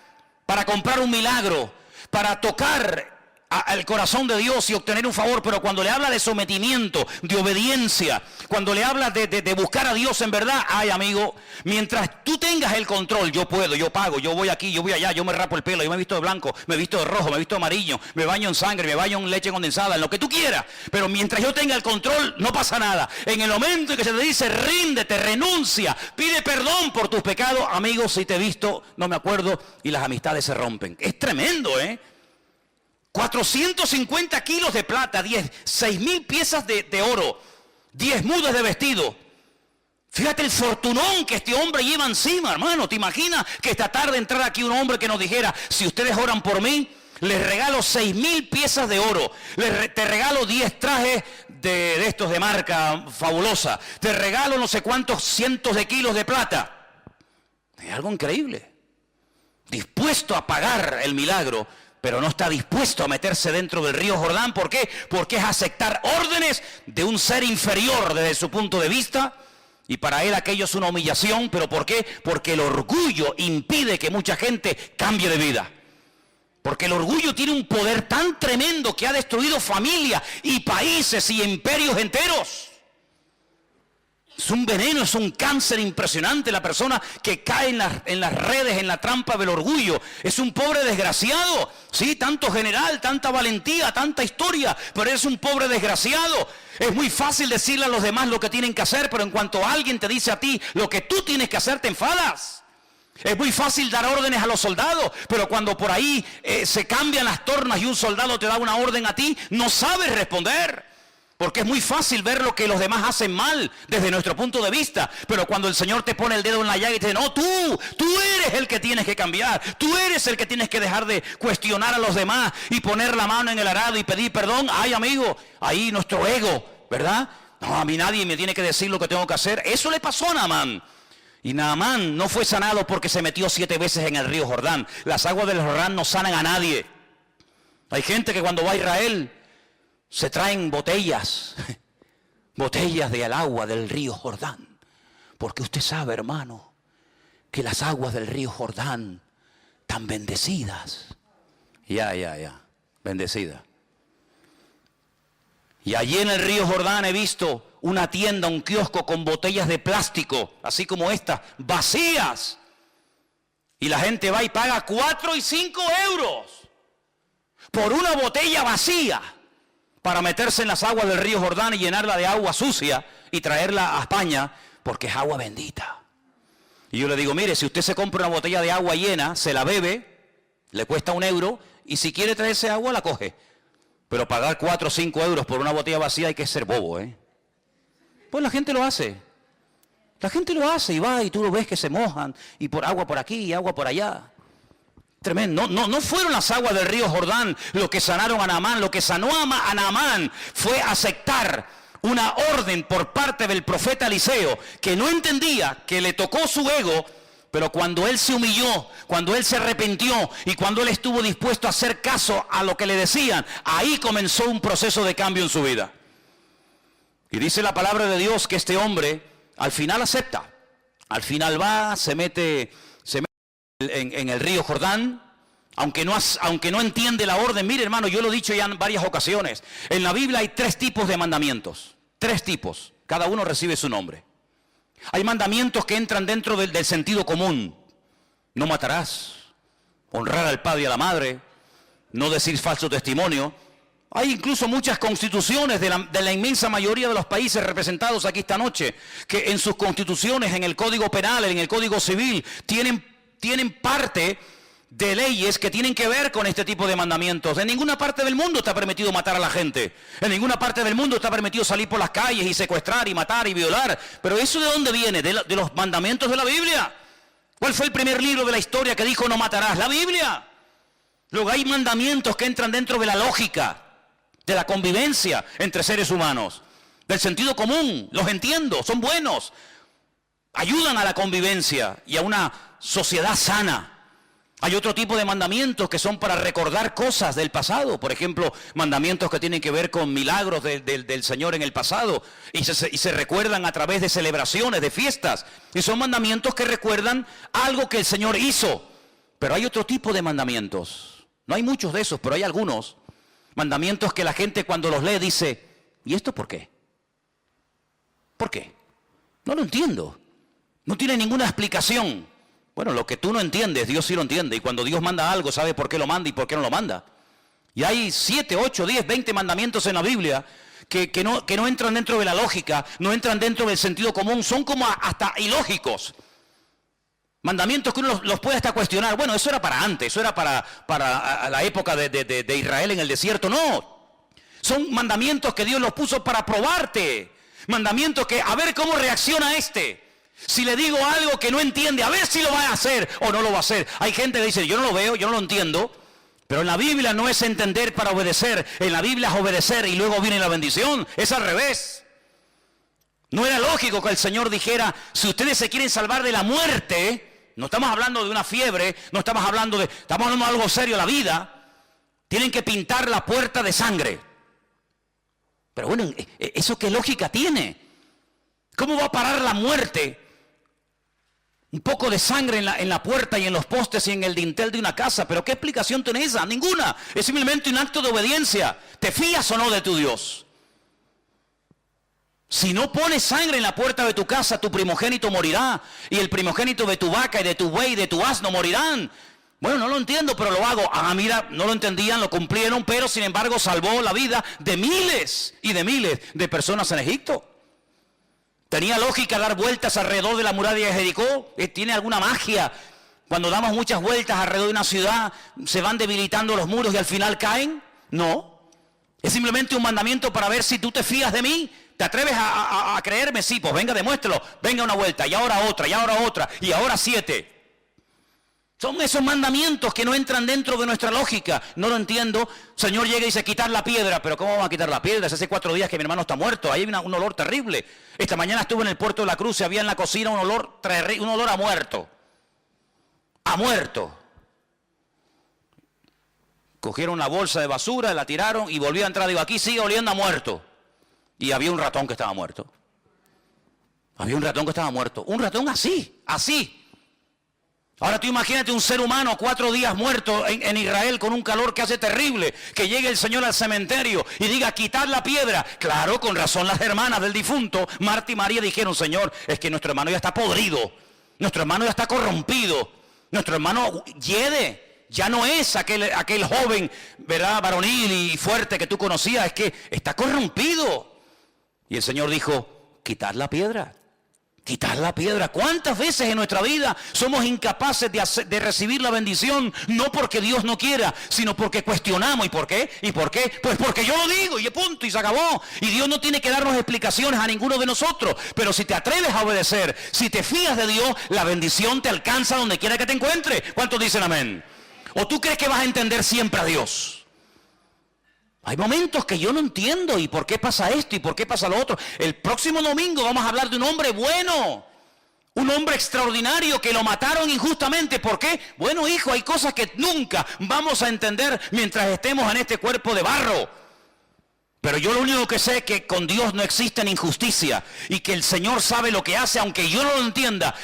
para comprar un milagro, para tocar al corazón de Dios y obtener un favor, pero cuando le habla de sometimiento, de obediencia, cuando le habla de buscar a Dios en verdad, ay amigo, mientras tú tengas el control, yo puedo, yo pago, yo voy aquí, yo voy allá, yo me rapo el pelo, yo me visto de blanco, me visto de rojo, me visto de amarillo, me baño en sangre, me baño en leche condensada, en lo que tú quieras, pero mientras yo tenga el control, no pasa nada. En el momento en que se te dice, ríndete, renuncia, pide perdón por tus pecados, amigo, si te he visto, no me acuerdo, y las amistades se rompen. Es tremendo, 450 kilos de plata, 6,000 piezas de oro, 10 mudas de vestido. Fíjate el fortunón que este hombre lleva encima, hermano. ¿Te imaginas que esta tarde entrara aquí un hombre que nos dijera, si ustedes oran por mí, les regalo 6,000 piezas de oro, te regalo 10 trajes de estos de marca fabulosa, te regalo no sé cuántos cientos de kilos de plata? Es algo increíble. Dispuesto a pagar el milagro, pero no está dispuesto a meterse dentro del río Jordán. ¿Por qué? Porque es aceptar órdenes de un ser inferior desde su punto de vista, y para él aquello es una humillación. ¿Pero por qué? Porque el orgullo impide que mucha gente cambie de vida. Porque el orgullo tiene un poder tan tremendo que ha destruido familias y países y imperios enteros. Es un veneno, es un cáncer impresionante la persona que cae en las redes, en la trampa del orgullo. Es un pobre desgraciado, sí, tanto general, tanta valentía, tanta historia, pero es un pobre desgraciado. Es muy fácil decirle a los demás lo que tienen que hacer, pero en cuanto alguien te dice a ti lo que tú tienes que hacer, te enfadas. Es muy fácil dar órdenes a los soldados, pero cuando por ahí se cambian las tornas y un soldado te da una orden a ti, no sabes responder. Porque es muy fácil ver lo que los demás hacen mal desde nuestro punto de vista. Pero cuando el Señor te pone el dedo en la llaga y te dice, no, tú eres el que tienes que cambiar. Tú eres el que tienes que dejar de cuestionar a los demás y poner la mano en el arado y pedir perdón. Ay, amigo, ahí nuestro ego, ¿verdad? No, a mí nadie me tiene que decir lo que tengo que hacer. Eso le pasó a Naamán. Y Naamán no fue sanado porque se metió 7 veces en el río Jordán. Las aguas del Jordán no sanan a nadie. Hay gente que cuando va a Israel se traen botellas del agua del río Jordán. Porque usted sabe, hermano, que las aguas del río Jordán están bendecidas. Ya, bendecidas. Y allí en el río Jordán he visto una tienda, un kiosco con botellas de plástico, así como estas, vacías. Y la gente va y paga 4 y 5 euros por una botella vacía, para meterse en las aguas del río Jordán y llenarla de agua sucia y traerla a España, porque es agua bendita. Y yo le digo, mire, si usted se compra una botella de agua llena, se la bebe, le cuesta 1 euro, y si quiere traerse agua, la coge. Pero pagar 4 o 5 euros por una botella vacía hay que ser bobo, Pues la gente lo hace. La gente lo hace y va y tú lo ves que se mojan, y por agua por aquí y agua por allá. Tremendo. No fueron las aguas del río Jordán lo que sanaron a Naamán. Lo que sanó a Naamán fue aceptar una orden por parte del profeta Eliseo, que no entendía, que le tocó su ego, pero cuando él se humilló, cuando él se arrepintió y cuando él estuvo dispuesto a hacer caso a lo que le decían, ahí comenzó un proceso de cambio en su vida. Y dice la palabra de Dios que este hombre al final acepta. Al final va, se mete en el río Jordán, aunque no entiende la orden. Mire, hermano, yo lo he dicho ya en varias ocasiones. En la Biblia hay 3 tipos de mandamientos. 3 tipos. Cada uno recibe su nombre. Hay mandamientos que entran dentro del sentido común. No matarás. Honrar al padre y a la madre. No decir falso testimonio. Hay incluso muchas constituciones de la inmensa mayoría de los países representados aquí esta noche, que en sus constituciones, en el Código Penal, en el Código Civil, tienen parte de leyes que tienen que ver con este tipo de mandamientos. En ninguna parte del mundo está permitido matar a la gente. En ninguna parte del mundo está permitido salir por las calles y secuestrar y matar y violar. Pero ¿eso de dónde viene? De los mandamientos de la Biblia. ¿Cuál fue el primer libro de la historia que dijo no matarás? La Biblia. Luego hay mandamientos que entran dentro de la lógica, de la convivencia entre seres humanos, del sentido común. Los entiendo, son buenos. Ayudan a la convivencia y a una sociedad sana. Hay otro tipo de mandamientos que son para recordar cosas del pasado. Por ejemplo, mandamientos que tienen que ver con milagros del Señor en el pasado. Y se recuerdan a través de celebraciones, de fiestas. Y son mandamientos que recuerdan algo que el Señor hizo. Pero hay otro tipo de mandamientos. No hay muchos de esos, pero hay algunos. Mandamientos que la gente cuando los lee dice, ¿y esto por qué? ¿Por qué? No lo entiendo. No tiene ninguna explicación. Bueno, lo que tú no entiendes, Dios sí lo entiende. Y cuando Dios manda algo, sabe por qué lo manda y por qué no lo manda. Y hay 7, 8, 10, 20 mandamientos en la Biblia que no entran dentro de la lógica, no entran dentro del sentido común, son como hasta ilógicos. Mandamientos que uno los puede hasta cuestionar. Bueno, eso era para antes, eso era para la época de Israel en el desierto. No, son mandamientos que Dios los puso para probarte. Mandamientos que, a ver cómo reacciona este. Si le digo algo que no entiende, a ver si lo va a hacer o no lo va a hacer. Hay gente que dice, yo no lo veo, yo no lo entiendo. Pero en la Biblia no es entender para obedecer. En la Biblia es obedecer y luego viene la bendición. Es al revés. No era lógico que el Señor dijera, si ustedes se quieren salvar de la muerte, no estamos hablando de una fiebre, no estamos hablando de algo serio, la vida, tienen que pintar la puerta de sangre. Pero bueno, ¿eso qué lógica tiene? ¿Cómo va a parar la muerte? Un poco de sangre en la puerta y en los postes y en el dintel de una casa. ¿Pero qué explicación tiene esa? Ninguna. Es simplemente un acto de obediencia. ¿Te fías o no de tu Dios? Si no pones sangre en la puerta de tu casa, tu primogénito morirá. Y el primogénito de tu vaca y de tu buey y de tu asno morirán. Bueno, no lo entiendo, pero lo hago. Ah, mira, no lo entendían, lo cumplieron, pero sin embargo salvó la vida de miles y de miles de personas en Egipto. ¿Tenía lógica dar vueltas alrededor de la muralla de Jericó? ¿Tiene alguna magia? Cuando damos muchas vueltas alrededor de una ciudad, ¿se van debilitando los muros y al final caen? No. Es simplemente un mandamiento para ver si tú te fías de mí. ¿Te atreves a creerme? Sí, pues venga, demuéstralo. Venga una vuelta, y ahora otra, y ahora otra, y ahora 7. Son esos mandamientos que no entran dentro de nuestra lógica. No lo entiendo. Señor llega y dice, quitar la piedra. ¿Pero cómo vamos a quitar la piedra? Hace 4 días que mi hermano está muerto. Ahí hay un olor terrible. Esta mañana estuve en el puerto de la Cruz y había en la cocina un olor a muerto. A muerto. Cogieron la bolsa de basura, la tiraron y volvió a entrar. Digo, aquí sigue oliendo a muerto. Y había un ratón que estaba muerto. Había un ratón que estaba muerto. Un ratón así, así. Ahora tú imagínate un ser humano 4 días muerto en Israel con un calor que hace terrible, que llegue el Señor al cementerio y diga, quitar la piedra. Claro, con razón las hermanas del difunto, Marta y María, dijeron, Señor, es que nuestro hermano ya está podrido, nuestro hermano ya está corrompido, nuestro hermano hiede, ya no es aquel joven, ¿verdad?, varonil y fuerte que tú conocías, es que está corrompido. Y el Señor dijo, quitar la piedra. Quitar la piedra. ¿Cuántas veces en nuestra vida somos incapaces de recibir la bendición? No porque Dios no quiera, sino porque cuestionamos. ¿Y por qué? ¿Y por qué? Pues porque yo lo digo y punto y se acabó. Y Dios no tiene que darnos explicaciones a ninguno de nosotros. Pero si te atreves a obedecer, si te fías de Dios, la bendición te alcanza donde quiera que te encuentre. ¿Cuántos dicen amén? ¿O tú crees que vas a entender siempre a Dios? Hay momentos que yo no entiendo, ¿y por qué pasa esto? ¿Y por qué pasa lo otro? El próximo domingo vamos a hablar de un hombre bueno, un hombre extraordinario que lo mataron injustamente. ¿Por qué? Bueno, hijo, hay cosas que nunca vamos a entender mientras estemos en este cuerpo de barro. Pero yo lo único que sé es que con Dios no existe injusticia y que el Señor sabe lo que hace, aunque yo no lo entienda.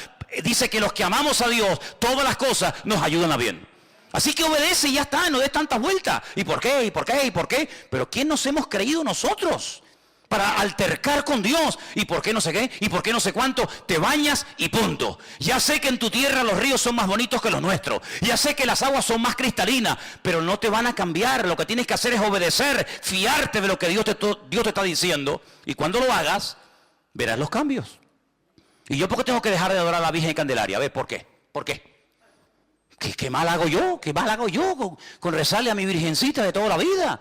Dice que los que amamos a Dios, todas las cosas nos ayudan a bien. Así que obedece y ya está, no des tantas vueltas. ¿Y por qué? ¿Y por qué? ¿Y por qué? Pero ¿quién nos hemos creído nosotros para altercar con Dios? ¿Y por qué no sé qué? ¿Y por qué no sé cuánto? Te bañas y punto. Ya sé que en tu tierra los ríos son más bonitos que los nuestros. Ya sé que las aguas son más cristalinas, pero no te van a cambiar. Lo que tienes que hacer es obedecer, fiarte de lo que Dios te está diciendo. Y cuando lo hagas, verás los cambios. ¿Y yo por qué tengo que dejar de adorar a la Virgen Candelaria? A ver, ¿por qué? ¿Por qué? ¿Qué mal hago yo? ¿Qué mal hago yo con rezarle a mi virgencita de toda la vida?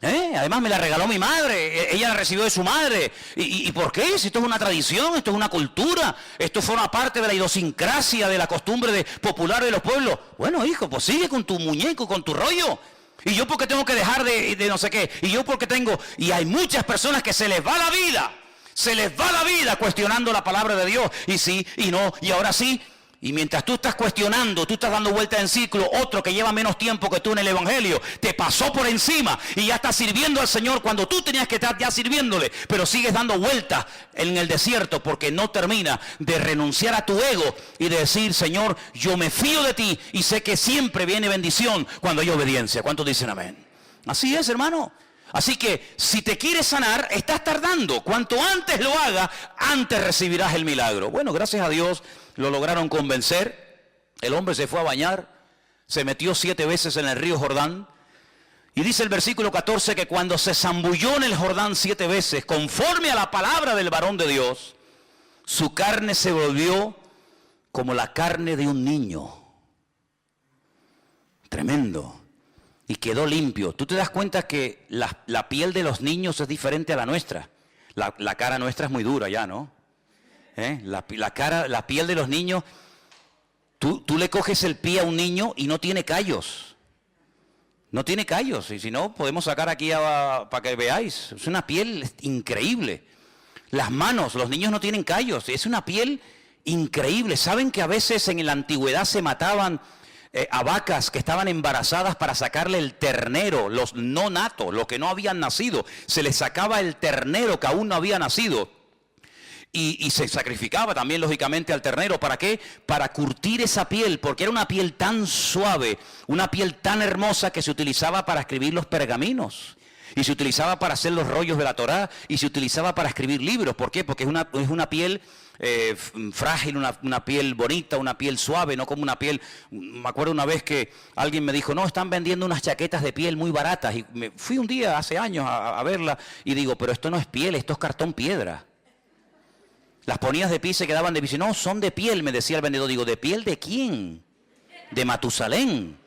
Además me la regaló mi madre, ella la recibió de su madre. ¿Y por qué? Si esto es una tradición, esto es una cultura, esto forma parte de la idiosincrasia, de la costumbre popular de los pueblos. Bueno, hijo, pues sigue con tu muñeco, con tu rollo. Y yo porque tengo que dejar de no sé qué. Y yo porque tengo... Y hay muchas personas que se les va la vida. Se les va la vida cuestionando la palabra de Dios. Y sí, y no, y ahora sí. Y mientras tú estás cuestionando, tú estás dando vuelta en ciclo, otro que lleva menos tiempo que tú en el Evangelio, te pasó por encima y ya estás sirviendo al Señor cuando tú tenías que estar ya sirviéndole, pero sigues dando vueltas en el desierto porque no termina de renunciar a tu ego y de decir, Señor, yo me fío de ti y sé que siempre viene bendición cuando hay obediencia. ¿Cuántos dicen amén? Así es, hermano. Así que si te quieres sanar, estás tardando. Cuanto antes lo hagas, antes recibirás el milagro. Bueno, gracias a Dios lo lograron convencer. El hombre se fue a bañar, se metió 7 veces en el río Jordán. Y dice el versículo 14 que cuando se zambulló en el Jordán 7 veces, conforme a la palabra del varón de Dios, su carne se volvió como la carne de un niño. Tremendo. Y quedó limpio. Tú te das cuenta que la piel de los niños es diferente a la nuestra. La cara nuestra es muy dura ya, ¿no? La piel de los niños, tú le coges el pie a un niño y no tiene callos. No tiene callos. Y si no, podemos sacar aquí para que veáis. Es una piel increíble. Las manos, los niños no tienen callos. Es una piel increíble. ¿Saben que a veces en la antigüedad se mataban a vacas que estaban embarazadas para sacarle el ternero, los no natos, los que no habían nacido? Se les sacaba el ternero que aún no había nacido y se sacrificaba también lógicamente al ternero. ¿Para qué? Para curtir esa piel, porque era una piel tan suave, una piel tan hermosa que se utilizaba para escribir los pergaminos. Y se utilizaba para hacer los rollos de la Torá y se utilizaba para escribir libros. ¿Por qué? Porque es una piel frágil, una piel bonita, una piel suave, no como una piel... Me acuerdo una vez que alguien me dijo, no, están vendiendo unas chaquetas de piel muy baratas. Y me fui un día, hace años, a verla y digo, pero esto no es piel, esto es cartón piedra. Las ponías de pie y se quedaban de pie. No, son de piel, me decía el vendedor. Digo, ¿de piel de quién? De Matusalén.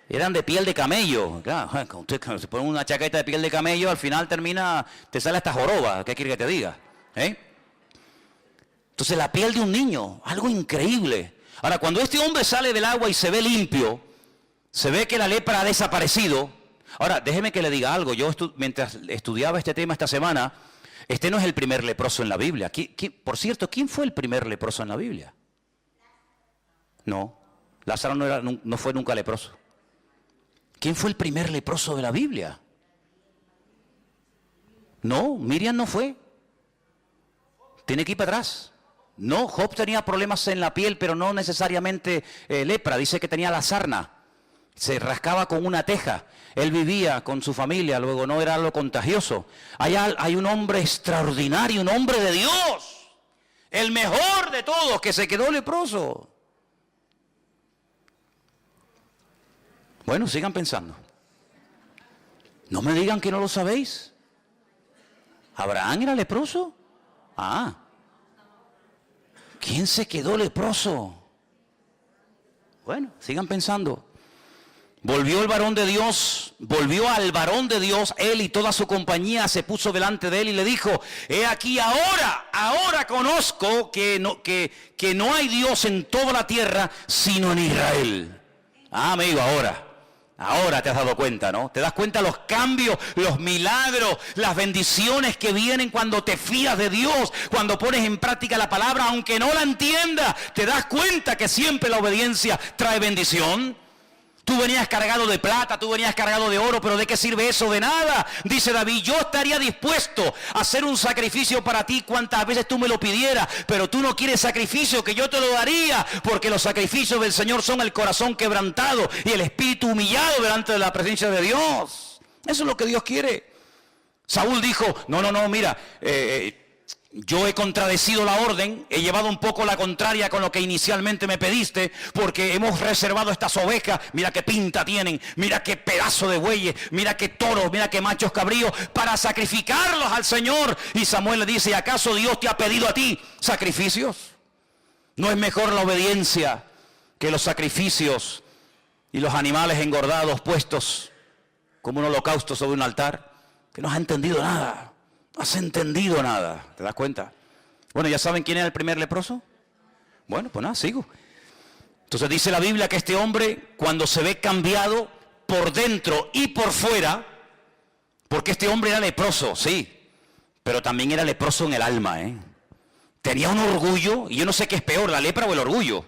Eran de piel de camello. Claro, usted se pone una chaqueta de piel de camello, al final te sale hasta joroba. ¿Qué quiere que te diga? Entonces la piel de un niño, algo increíble. Ahora, cuando este hombre sale del agua y se ve limpio, se ve que la lepra ha desaparecido. Ahora, déjeme que le diga algo. Yo mientras estudiaba este tema esta semana, este no es el primer leproso en la Biblia. Por cierto, ¿quién fue el primer leproso en la Biblia? No, Lázaro no fue nunca leproso. ¿Quién fue el primer leproso de la Biblia? No, Miriam no fue. Tiene que ir para atrás. No, Job tenía problemas en la piel, pero no necesariamente lepra. Dice que tenía la sarna. Se rascaba con una teja. Él vivía con su familia, luego no era algo contagioso. Hay un hombre extraordinario, un hombre de Dios. El mejor de todos, que se quedó leproso. Bueno, sigan pensando. No me digan que no lo sabéis. ¿Abraham era leproso? ¿Quién se quedó leproso? Bueno, sigan pensando. Volvió al varón de Dios, él y toda su compañía se puso delante de él y le dijo, he aquí ahora conozco que no hay Dios en toda la tierra sino en Israel. Amigo, ahora te has dado cuenta, ¿no? Te das cuenta los cambios, los milagros, las bendiciones que vienen cuando te fías de Dios, cuando pones en práctica la palabra, aunque no la entiendas, te das cuenta que siempre la obediencia trae bendición. Tú venías cargado de plata, tú venías cargado de oro, pero ¿de qué sirve eso? De nada. Dice David, yo estaría dispuesto a hacer un sacrificio para ti cuantas veces tú me lo pidieras, pero tú no quieres sacrificio, que yo te lo daría, porque los sacrificios del Señor son el corazón quebrantado y el espíritu humillado delante de la presencia de Dios. Eso es lo que Dios quiere. Saúl dijo, no, mira, yo he contradecido la orden, he llevado un poco la contraria con lo que inicialmente me pediste, porque hemos reservado estas ovejas, mira qué pinta tienen, mira qué pedazo de bueyes, mira qué toros, mira qué machos cabríos, para sacrificarlos al Señor. Y Samuel le dice, ¿acaso Dios te ha pedido a ti sacrificios? ¿No es mejor la obediencia que los sacrificios y los animales engordados puestos como un holocausto sobre un altar, que no has entendido nada, no has entendido nada, ¿te das cuenta? Bueno, ¿ya saben quién era el primer leproso? Bueno, pues nada, sigo. Entonces dice la Biblia que este hombre, cuando se ve cambiado por dentro y por fuera, porque este hombre era leproso, sí, pero también era leproso en el alma, Tenía un orgullo, y yo no sé qué es peor, la lepra o el orgullo.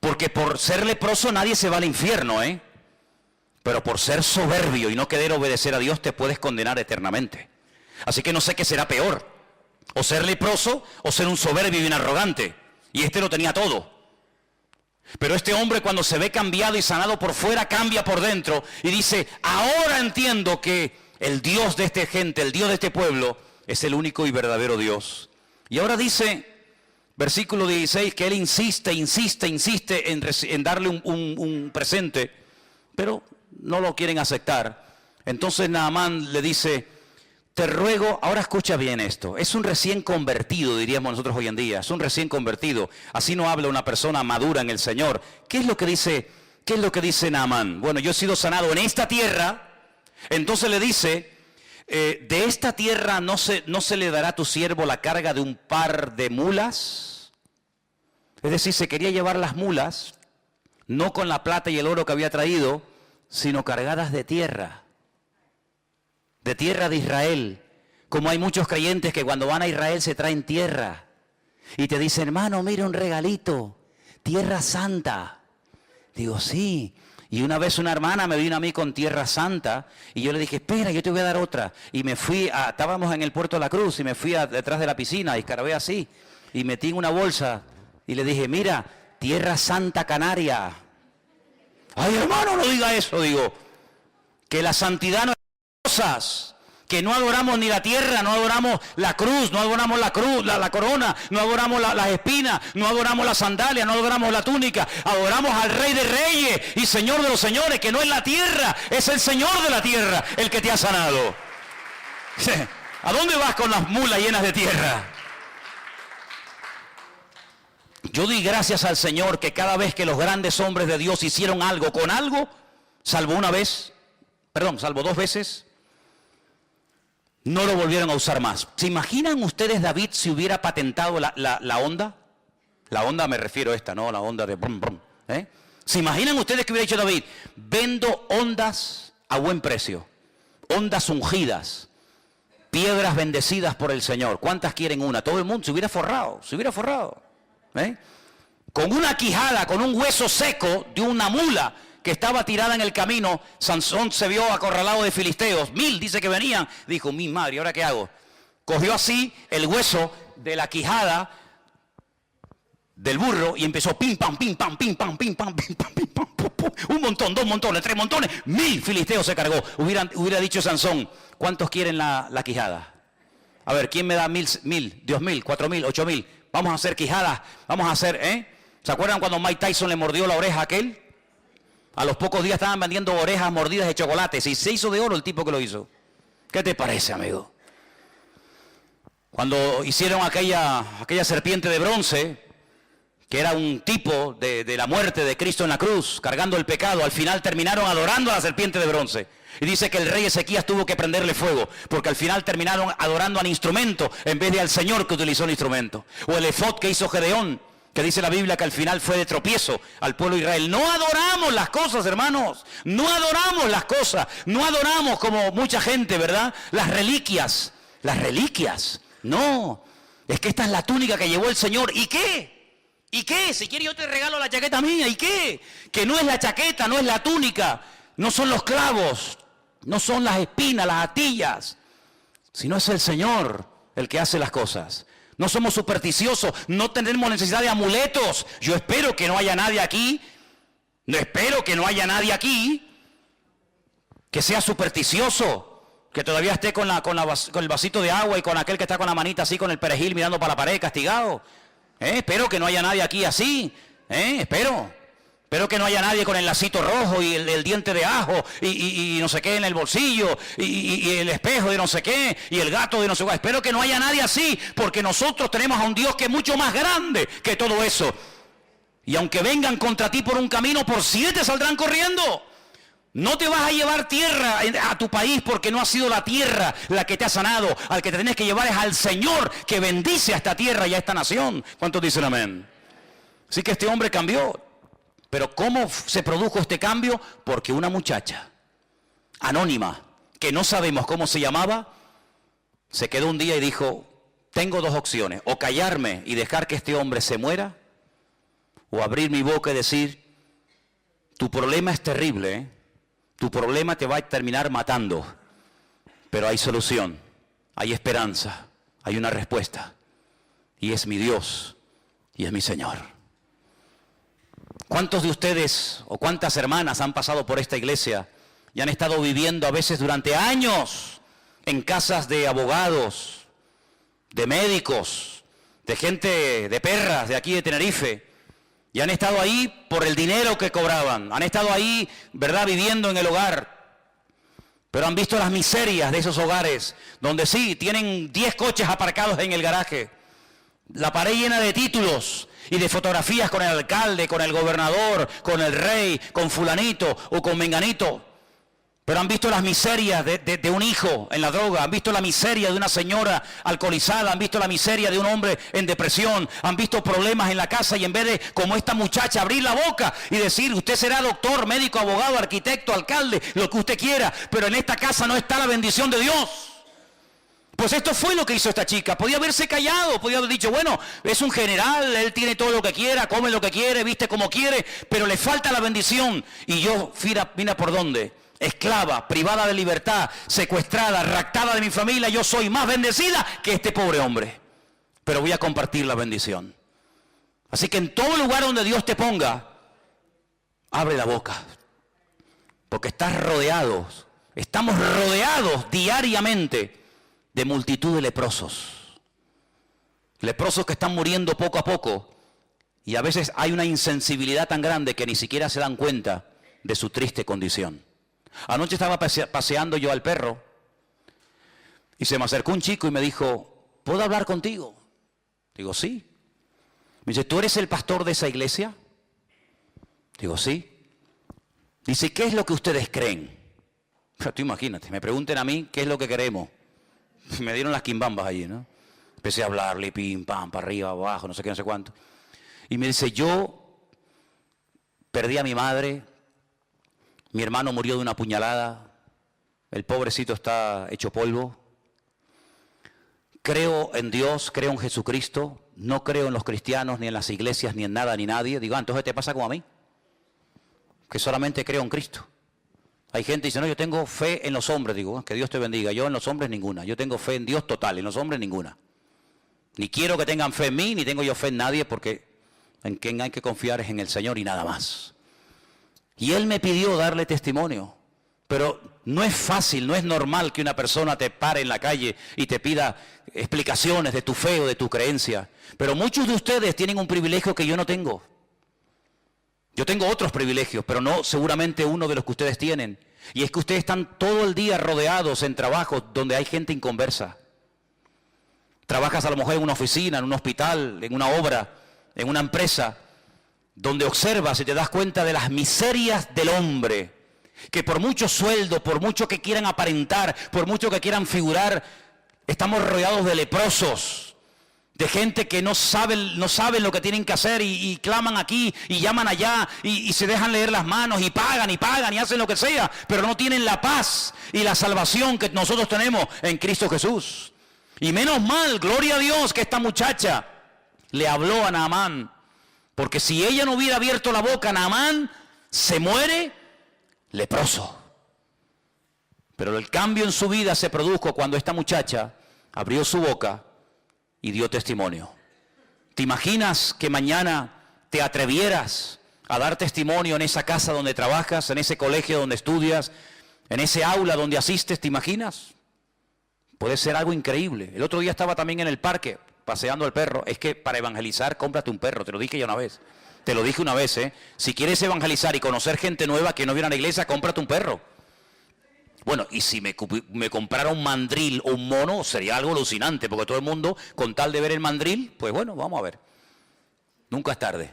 Porque por ser leproso nadie se va al infierno, Pero por ser soberbio y no querer obedecer a Dios te puedes condenar eternamente. Así que no sé qué será peor, o ser leproso o ser un soberbio y un arrogante. Y este lo tenía todo. Pero este hombre, cuando se ve cambiado y sanado por fuera, cambia por dentro y dice: ahora entiendo que el Dios de esta gente, el Dios de este pueblo, es el único y verdadero Dios. Y ahora dice, versículo 16, que él insiste en darle un presente, pero no lo quieren aceptar. Entonces Naamán le dice: te ruego, ahora escucha bien esto, es un recién convertido, diríamos nosotros hoy en día, es un recién convertido, así no habla una persona madura en el Señor. ¿Qué es lo que dice Naamán? Bueno, yo he sido sanado en esta tierra. Entonces le dice: de esta tierra no se le dará a tu siervo la carga de un par de mulas. Es decir, se quería llevar las mulas, no con la plata y el oro que había traído, sino cargadas de tierra de Israel. Como hay muchos creyentes que cuando van a Israel se traen tierra y te dicen: hermano, mira un regalito, tierra santa. Digo: sí. Y una vez una hermana me vino a mí con tierra santa y yo le dije: espera, yo te voy a dar otra. Y me fui, estábamos en el Puerto de la Cruz y me fui detrás de la piscina y escarabé así y metí en una bolsa y le dije: mira, tierra santa canaria. Ay, hermano, no diga eso. Digo, que la santidad no es cosas, que no adoramos ni la tierra, no adoramos la cruz, no adoramos la cruz, la corona, no adoramos las espinas, no adoramos las sandalias, no adoramos la túnica, adoramos al Rey de Reyes y Señor de los Señores, que no es la tierra, es el Señor de la tierra el que te ha sanado. ¿A dónde vas con las mulas llenas de tierra? Yo doy gracias al Señor que cada vez que los grandes hombres de Dios hicieron algo con algo, salvo dos veces, no lo volvieron a usar más. ¿Se imaginan ustedes David si hubiera patentado la onda? La onda me refiero a esta, ¿no? La onda de brum, brum. ¿Se imaginan ustedes que hubiera dicho David: vendo ondas a buen precio, ondas ungidas, piedras bendecidas por el Señor? ¿Cuántas quieren una? Todo el mundo se hubiera forrado. Con una quijada, con un hueso seco de una mula que estaba tirada en el camino, Sansón se vio acorralado de filisteos. 1000 dice que venían. Dijo: mi madre, ¿ahora qué hago? Cogió así el hueso de la quijada del burro y empezó pim pam, pim pam, pim pam, pim pam, pim pam, pim pam, pum, pum. Un montón, 2 montones, 3 montones, 1000 filisteos se cargó. Hubiera dicho Sansón: ¿cuántos quieren la quijada? A ver, ¿quién me da 1000, 2000, 4000, 8000? Vamos a hacer quijadas, vamos a hacer, ¿Se acuerdan cuando Mike Tyson le mordió la oreja a aquel? A los pocos días estaban vendiendo orejas mordidas de chocolates y se hizo de oro el tipo que lo hizo. ¿Qué te parece, amigo? Cuando hicieron aquella serpiente de bronce, que era un tipo de la muerte de Cristo en la cruz, cargando el pecado, al final terminaron adorando a la serpiente de bronce. Y dice que el rey Ezequías tuvo que prenderle fuego, porque al final terminaron adorando al instrumento en vez de al Señor que utilizó el instrumento. O el efod que hizo Gedeón, que dice la Biblia que al final fue de tropiezo al pueblo de Israel. No adoramos las cosas, hermanos, no adoramos las cosas, no adoramos como mucha gente, ¿verdad? Las reliquias, no, es que esta es la túnica que llevó el Señor. ¿Y qué? ¿Y qué? Si quieres yo te regalo la chaqueta mía. ¿Y qué? Que no es la chaqueta, no es la túnica, no son los clavos, no son las espinas, las atillas, sino es el Señor el que hace las cosas. No somos supersticiosos, no tenemos necesidad de amuletos. Yo espero que no haya nadie aquí, que sea supersticioso, que todavía esté con el vasito de agua y con aquel que está con la manita así con el perejil mirando para la pared castigado. Espero que no haya nadie aquí así, espero que no haya nadie con el lacito rojo y el diente de ajo y no sé qué en el bolsillo y el espejo de no sé qué y el gato de no sé qué. Espero que no haya nadie así, porque nosotros tenemos a un Dios que es mucho más grande que todo eso. Y aunque vengan contra ti por un camino, por 7 saldrán corriendo. No te vas a llevar tierra a tu país porque no ha sido la tierra la que te ha sanado. Al que te tienes que llevar es al Señor que bendice a esta tierra y a esta nación. ¿Cuántos dicen amén? Así que este hombre cambió. Pero ¿cómo se produjo este cambio? Porque una muchacha anónima, que no sabemos cómo se llamaba, se quedó un día y dijo, tengo 2 opciones, o callarme y dejar que este hombre se muera, o abrir mi boca y decir, tu problema es terrible, ¿eh? Tu problema te va a terminar matando, pero hay solución, hay esperanza, hay una respuesta, y es mi Dios, y es mi Señor. ¿Cuántos de ustedes o cuántas hermanas han pasado por esta iglesia y han estado viviendo a veces durante años en casas de abogados, de médicos, de gente, de perras de aquí de Tenerife? Y han estado ahí por el dinero que cobraban, han estado ahí, ¿verdad?, viviendo en el hogar. Pero han visto las miserias de esos hogares, donde sí, tienen 10 coches aparcados en el garaje, la pared llena de títulos y de fotografías con el alcalde, con el gobernador, con el rey, con fulanito o con menganito. Pero han visto las miserias de un hijo en la droga, han visto la miseria de una señora alcoholizada, han visto la miseria de un hombre en depresión, han visto problemas en la casa y en vez de, como esta muchacha, abrir la boca y decir, usted será doctor, médico, abogado, arquitecto, alcalde, lo que usted quiera, pero en esta casa no está la bendición de Dios. Pues esto fue lo que hizo esta chica. Podía haberse callado, podía haber dicho, bueno, es un general, él tiene todo lo que quiera, come lo que quiere, viste como quiere, pero le falta la bendición. Y yo, mira por dónde. Esclava, privada de libertad, secuestrada, raptada de mi familia, yo soy más bendecida que este pobre hombre. Pero voy a compartir la bendición. Así que en todo lugar donde Dios te ponga, abre la boca. Porque estamos rodeados diariamente de multitud de leprosos. Leprosos que están muriendo poco a poco. Y a veces hay una insensibilidad tan grande que ni siquiera se dan cuenta de su triste condición. Anoche estaba paseando yo al perro y se me acercó un chico y me dijo, ¿puedo hablar contigo? Digo, sí. Me dice, ¿tú eres el pastor de esa iglesia? Digo, sí. Dice, ¿qué es lo que ustedes creen? Pero tú imagínate, me pregunten a mí qué es lo que queremos. Me dieron las quimbambas allí, ¿no? Empecé a hablarle, pim, pam, para arriba, abajo, no sé qué, no sé cuánto. Y me dice, yo perdí a mi madre. Mi hermano murió de una puñalada, el pobrecito está hecho polvo. Creo en Dios, creo en Jesucristo, no creo en los cristianos, ni en las iglesias, ni en nada, ni nadie. Digo, entonces te pasa como a mí, que solamente creo en Cristo. Hay gente que dice, no, yo tengo fe en los hombres. Digo, que Dios te bendiga. Yo en los hombres ninguna, yo tengo fe en Dios total, en los hombres ninguna. Ni quiero que tengan fe en mí, ni tengo yo fe en nadie, porque en quien hay que confiar es en el Señor y nada más. Y él me pidió darle testimonio, pero no es fácil, no es normal que una persona te pare en la calle y te pida explicaciones de tu fe o de tu creencia. Pero muchos de ustedes tienen un privilegio que yo no tengo. Yo tengo otros privilegios, pero no seguramente uno de los que ustedes tienen. Y es que ustedes están todo el día rodeados en trabajos donde hay gente inconversa. Trabajas a lo mejor en una oficina, en un hospital, en una obra, en una empresa, donde observas y te das cuenta de las miserias del hombre, que por mucho sueldo, por mucho que quieran aparentar, por mucho que quieran figurar, estamos rodeados de leprosos, de gente que no saben lo que tienen que hacer y claman aquí y llaman allá y se dejan leer las manos y pagan y hacen lo que sea, pero no tienen la paz y la salvación que nosotros tenemos en Cristo Jesús. Y menos mal, gloria a Dios, que esta muchacha le habló a Naamán. Porque si ella no hubiera abierto la boca, Naamán se muere leproso. Pero el cambio en su vida se produjo cuando esta muchacha abrió su boca y dio testimonio. ¿Te imaginas que mañana te atrevieras a dar testimonio en esa casa donde trabajas, en ese colegio donde estudias, en ese aula donde asistes? ¿Te imaginas? Puede ser algo increíble. El otro día estaba también en el parque paseando al perro. Es que para evangelizar, cómprate un perro. Te lo dije ya una vez. Te lo dije una vez, ¿eh? Si quieres evangelizar y conocer gente nueva que no viene a la iglesia, cómprate un perro. Bueno, y si me comprara un mandril o un mono, sería algo alucinante, porque todo el mundo, con tal de ver el mandril, pues bueno, vamos a ver. Nunca es tarde.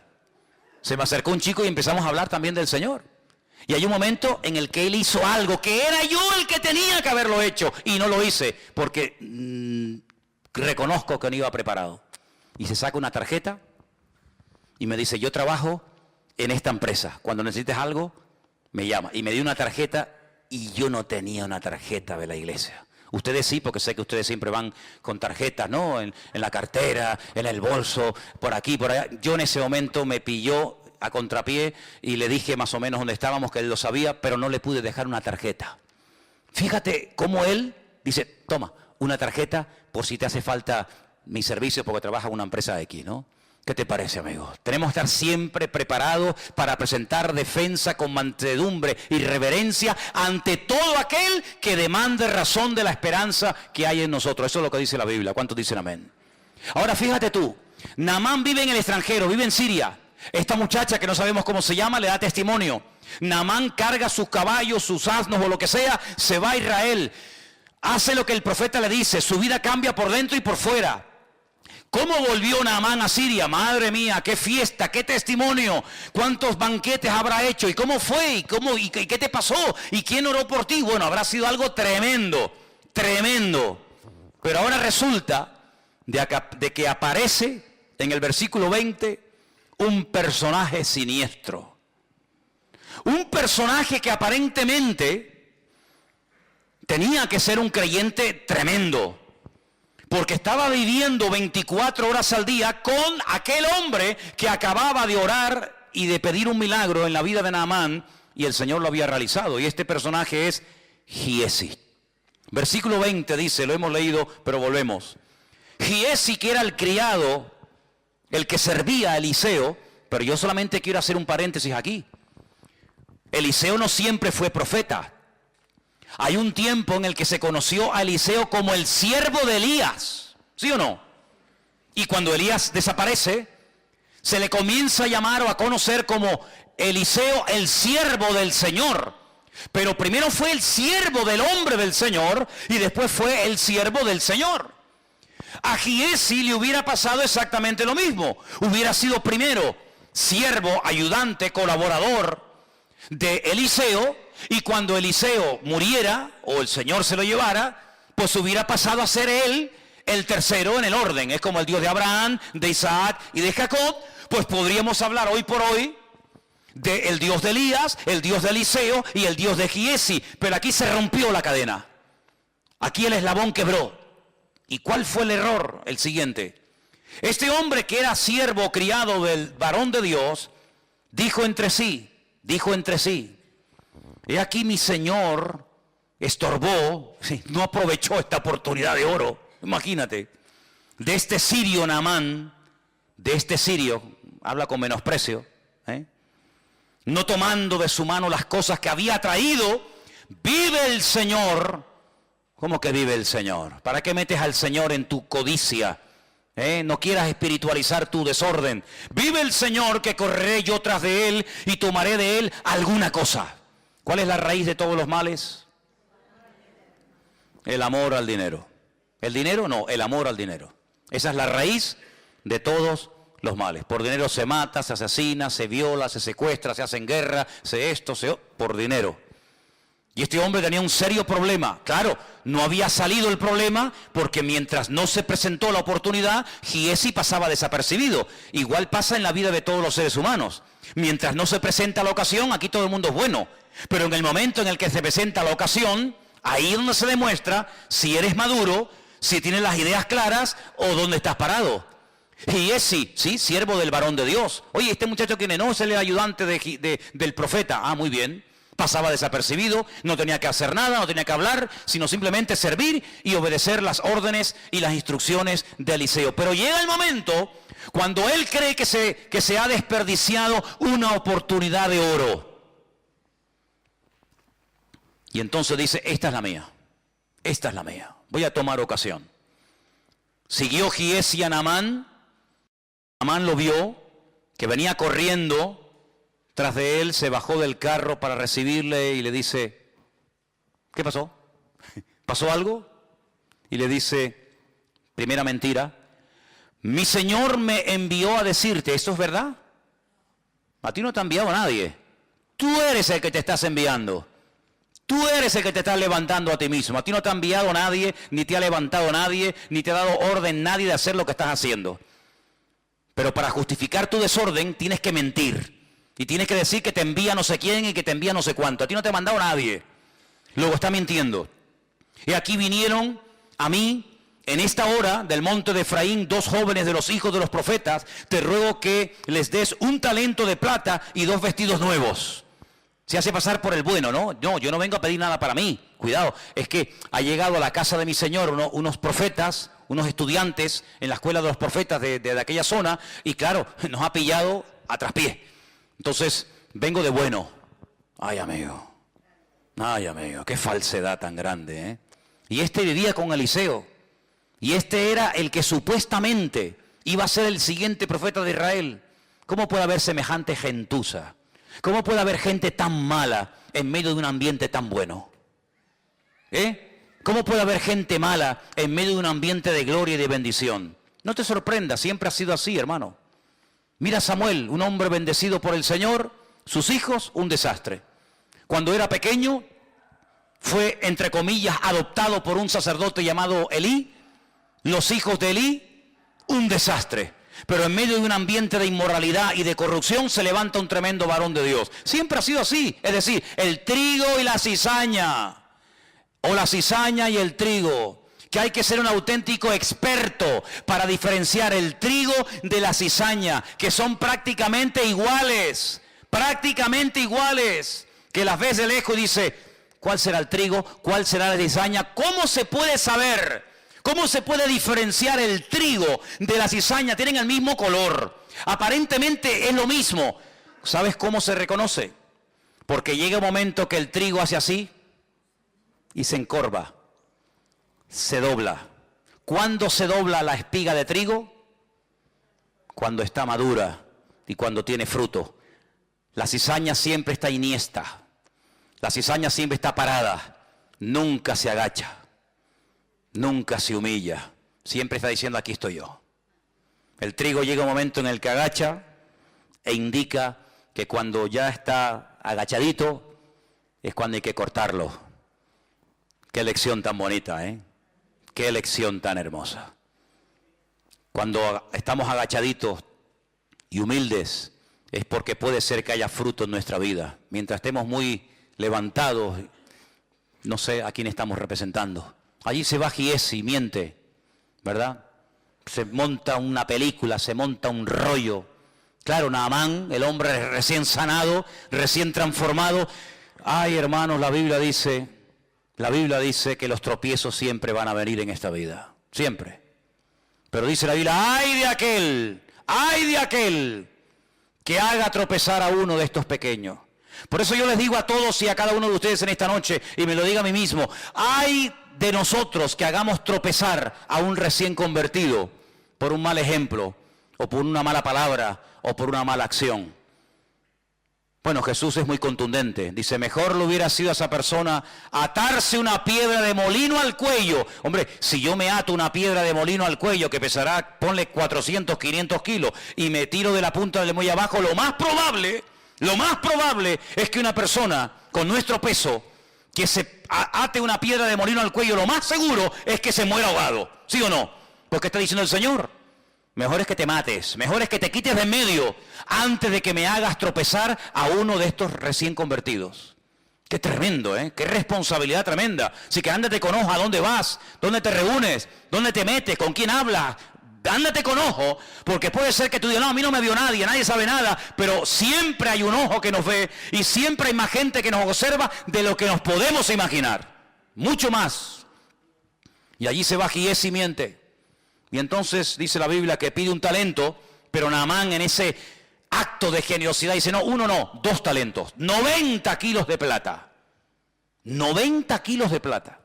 Se me acercó un chico y empezamos a hablar también del Señor. Y hay un momento en el que él hizo algo que era yo el que tenía que haberlo hecho y no lo hice porque reconozco que no iba preparado. Y se saca una tarjeta y me dice, yo trabajo en esta empresa. Cuando necesites algo, me llama. Y me dio una tarjeta y yo no tenía una tarjeta de la iglesia. Ustedes sí, porque sé que ustedes siempre van con tarjetas, ¿no? En la cartera, en el bolso, por aquí, por allá. Yo en ese momento me pilló a contrapié y le dije más o menos dónde estábamos, que él lo sabía, pero no le pude dejar una tarjeta. Fíjate cómo él dice, toma, una tarjeta por si te hace falta mi servicio porque trabaja en una empresa X, ¿no? ¿Qué te parece, amigo? Tenemos que estar siempre preparados para presentar defensa con mansedumbre y reverencia ante todo aquel que demande razón de la esperanza que hay en nosotros. Eso es lo que dice la Biblia. ¿Cuántos dicen amén? Ahora fíjate tú, Naamán vive en el extranjero, vive en Siria. Esta muchacha que no sabemos cómo se llama le da testimonio. Naamán carga sus caballos, sus asnos o lo que sea, se va a Israel. Hace lo que el profeta le dice, su vida cambia por dentro y por fuera. ¿Cómo volvió Naamán a Siria? Madre mía, qué fiesta, qué testimonio, cuántos banquetes habrá hecho, y cómo fue, y qué te pasó, y quién oró por ti. Bueno, habrá sido algo tremendo, tremendo. Pero ahora resulta de que aparece en el versículo 20 un personaje siniestro. Un personaje que aparentemente tenía que ser un creyente tremendo, porque estaba viviendo 24 horas al día con aquel hombre que acababa de orar y de pedir un milagro en la vida de Naamán, y el Señor lo había realizado. Y este personaje es Giesi. Versículo 20 dice, lo hemos leído, pero volvemos. Giesi, que era el criado, el que servía a Eliseo, pero yo solamente quiero hacer un paréntesis aquí. Eliseo no siempre fue profeta. Hay un tiempo en el que se conoció a Eliseo como el siervo de Elías, ¿sí o no? Y cuando Elías desaparece, se le comienza a llamar o a conocer como Eliseo, el siervo del Señor. Pero primero fue el siervo del hombre del Señor y después fue el siervo del Señor. A Giesi le hubiera pasado exactamente lo mismo. Hubiera sido primero siervo, ayudante, colaborador de Eliseo, y cuando Eliseo muriera o el Señor se lo llevara, pues hubiera pasado a ser él el tercero en el orden. Es como el Dios de Abraham, de Isaac y de Jacob. Pues podríamos hablar hoy por hoy del Dios de Elías, el Dios de Eliseo y el Dios de Giesi. Pero aquí se rompió la cadena. Aquí el eslabón quebró. ¿Y cuál fue el error? El siguiente. Este hombre que era siervo, criado del varón de Dios, dijo entre sí, he aquí mi Señor estorbó, no aprovechó esta oportunidad de oro, imagínate, de este sirio Naamán, de este sirio, habla con menosprecio, no tomando de su mano las cosas que había traído. Vive el Señor. ¿Cómo que vive el Señor? ¿Para qué metes al Señor en tu codicia? No quieras espiritualizar tu desorden. Vive el Señor, que correré yo tras de él y tomaré de él alguna cosa. ¿Cuál es la raíz de todos los males? El amor al dinero. ¿El dinero? No, el amor al dinero. Esa es la raíz de todos los males. Por dinero se mata, se asesina, se viola, se secuestra, se hace en guerra, por dinero. Y este hombre tenía un serio problema. Claro, no había salido el problema porque mientras no se presentó la oportunidad, Giesi pasaba desapercibido. Igual pasa en la vida de todos los seres humanos. Mientras no se presenta la ocasión, aquí todo el mundo es bueno. Pero en el momento en el que se presenta la ocasión, ahí es donde se demuestra si eres maduro, si tienes las ideas claras o dónde estás parado. Giesi, sí, siervo del varón de Dios. Oye, este muchacho ¿quién es? No, es el ayudante del profeta. Ah, muy bien. Pasaba desapercibido, no tenía que hacer nada, no tenía que hablar, sino simplemente servir y obedecer las órdenes y las instrucciones de Eliseo. Pero llega el momento cuando él cree que se ha desperdiciado una oportunidad de oro. Y entonces dice, esta es la mía, voy a tomar ocasión. Siguió Giesi a Naamán. Naamán lo vio, que venía corriendo tras de él, se bajó del carro para recibirle y le dice, ¿qué pasó? ¿Pasó algo? Y le dice, primera mentira, mi Señor me envió a decirte, ¿esto es verdad? A ti no te ha enviado nadie. Tú eres el que te estás enviando. Tú eres el que te estás levantando a ti mismo. A ti no te ha enviado nadie, ni te ha levantado nadie, ni te ha dado orden nadie de hacer lo que estás haciendo. Pero para justificar tu desorden tienes que mentir. Y tienes que decir que te envía no sé quién y que te envía no sé cuánto. A ti no te ha mandado nadie. Luego está mintiendo. Y aquí vinieron a mí, en esta hora del monte de Efraín, 2 jóvenes de los hijos de los profetas. Te ruego que les des 1 talento de plata y 2 vestidos nuevos. Se hace pasar por el bueno, ¿no? No, yo no vengo a pedir nada para mí. Cuidado, es que ha llegado a la casa de mi señor unos profetas, unos estudiantes en la escuela de los profetas de aquella zona. Y claro, nos ha pillado a traspié. Entonces, vengo de bueno. Ay, amigo, qué falsedad tan grande, ¿eh? Y este vivía con Eliseo. Y este era el que supuestamente iba a ser el siguiente profeta de Israel. ¿Cómo puede haber semejante gentuza? ¿Cómo puede haber gente tan mala en medio de un ambiente tan bueno? ¿Cómo puede haber gente mala en medio de un ambiente de gloria y de bendición? No te sorprendas, siempre ha sido así, hermano. Mira a Samuel, un hombre bendecido por el Señor, sus hijos, un desastre. Cuando era pequeño, fue, entre comillas, adoptado por un sacerdote llamado Elí. Los hijos de Elí, un desastre. Pero en medio de un ambiente de inmoralidad y de corrupción se levanta un tremendo varón de Dios. Siempre ha sido así. Es decir, el trigo y la cizaña. O la cizaña y el trigo. Que hay que ser un auténtico experto para diferenciar el trigo de la cizaña. Que son prácticamente iguales. Prácticamente iguales. Que las ves de lejos y dice, ¿cuál será el trigo? ¿Cuál será la cizaña? ¿Cómo se puede saber? ¿Cómo se puede diferenciar el trigo de la cizaña? Tienen el mismo color. Aparentemente es lo mismo. ¿Sabes cómo se reconoce? Porque llega un momento que el trigo hace así y se encorva, se dobla. ¿Cuándo se dobla la espiga de trigo? Cuando está madura y cuando tiene fruto. La cizaña siempre está iniesta. La cizaña siempre está parada. Nunca se agacha. Nunca se humilla, siempre está diciendo aquí estoy yo. El trigo llega un momento en el que agacha e indica que cuando ya está agachadito es cuando hay que cortarlo. Qué lección tan bonita, ¿eh? Qué lección tan hermosa. Cuando estamos agachaditos y humildes es porque puede ser que haya fruto en nuestra vida. Mientras estemos muy levantados, no sé a quién estamos representando. Allí se va Giesi y miente, ¿verdad? Se monta una película, se monta un rollo. Claro, Naamán, el hombre recién sanado, recién transformado. Ay, hermanos, la Biblia dice que los tropiezos siempre van a venir en esta vida. Siempre. Pero dice la Biblia, ay de aquel que haga tropezar a uno de estos pequeños. Por eso yo les digo a todos y a cada uno de ustedes en esta noche, y me lo digo a mí mismo, ay de nosotros que hagamos tropezar a un recién convertido por un mal ejemplo, o por una mala palabra, o por una mala acción. Bueno, Jesús es muy contundente. Dice, mejor le hubiera sido a esa persona atarse una piedra de molino al cuello. Hombre, si yo me ato una piedra de molino al cuello que pesará, ponle 400, 500 kilos, y me tiro de la punta del muelle abajo, lo más probable es que una persona con nuestro peso que se ate una piedra de molino al cuello, lo más seguro es que se muera ahogado. ¿Sí o no? Porque está diciendo el Señor, mejor es que te mates, mejor es que te quites de en medio antes de que me hagas tropezar a uno de estos recién convertidos. Qué tremendo, ¿eh? Qué responsabilidad tremenda. Así que ándate con ojo, ¿a dónde vas? ¿Dónde te reúnes? ¿Dónde te metes? ¿Con quién hablas? Ándate con ojo, porque puede ser que tú digas, no, a mí no me vio nadie sabe nada, pero siempre hay un ojo que nos ve y siempre hay más gente que nos observa de lo que nos podemos imaginar. Mucho más. Y allí se va Giesi y miente. Y entonces dice la Biblia que pide un talento, pero Naamán en ese acto de generosidad dice, no, 1 no, 2 talentos, 90 kilos de plata. 90 kilos de plata.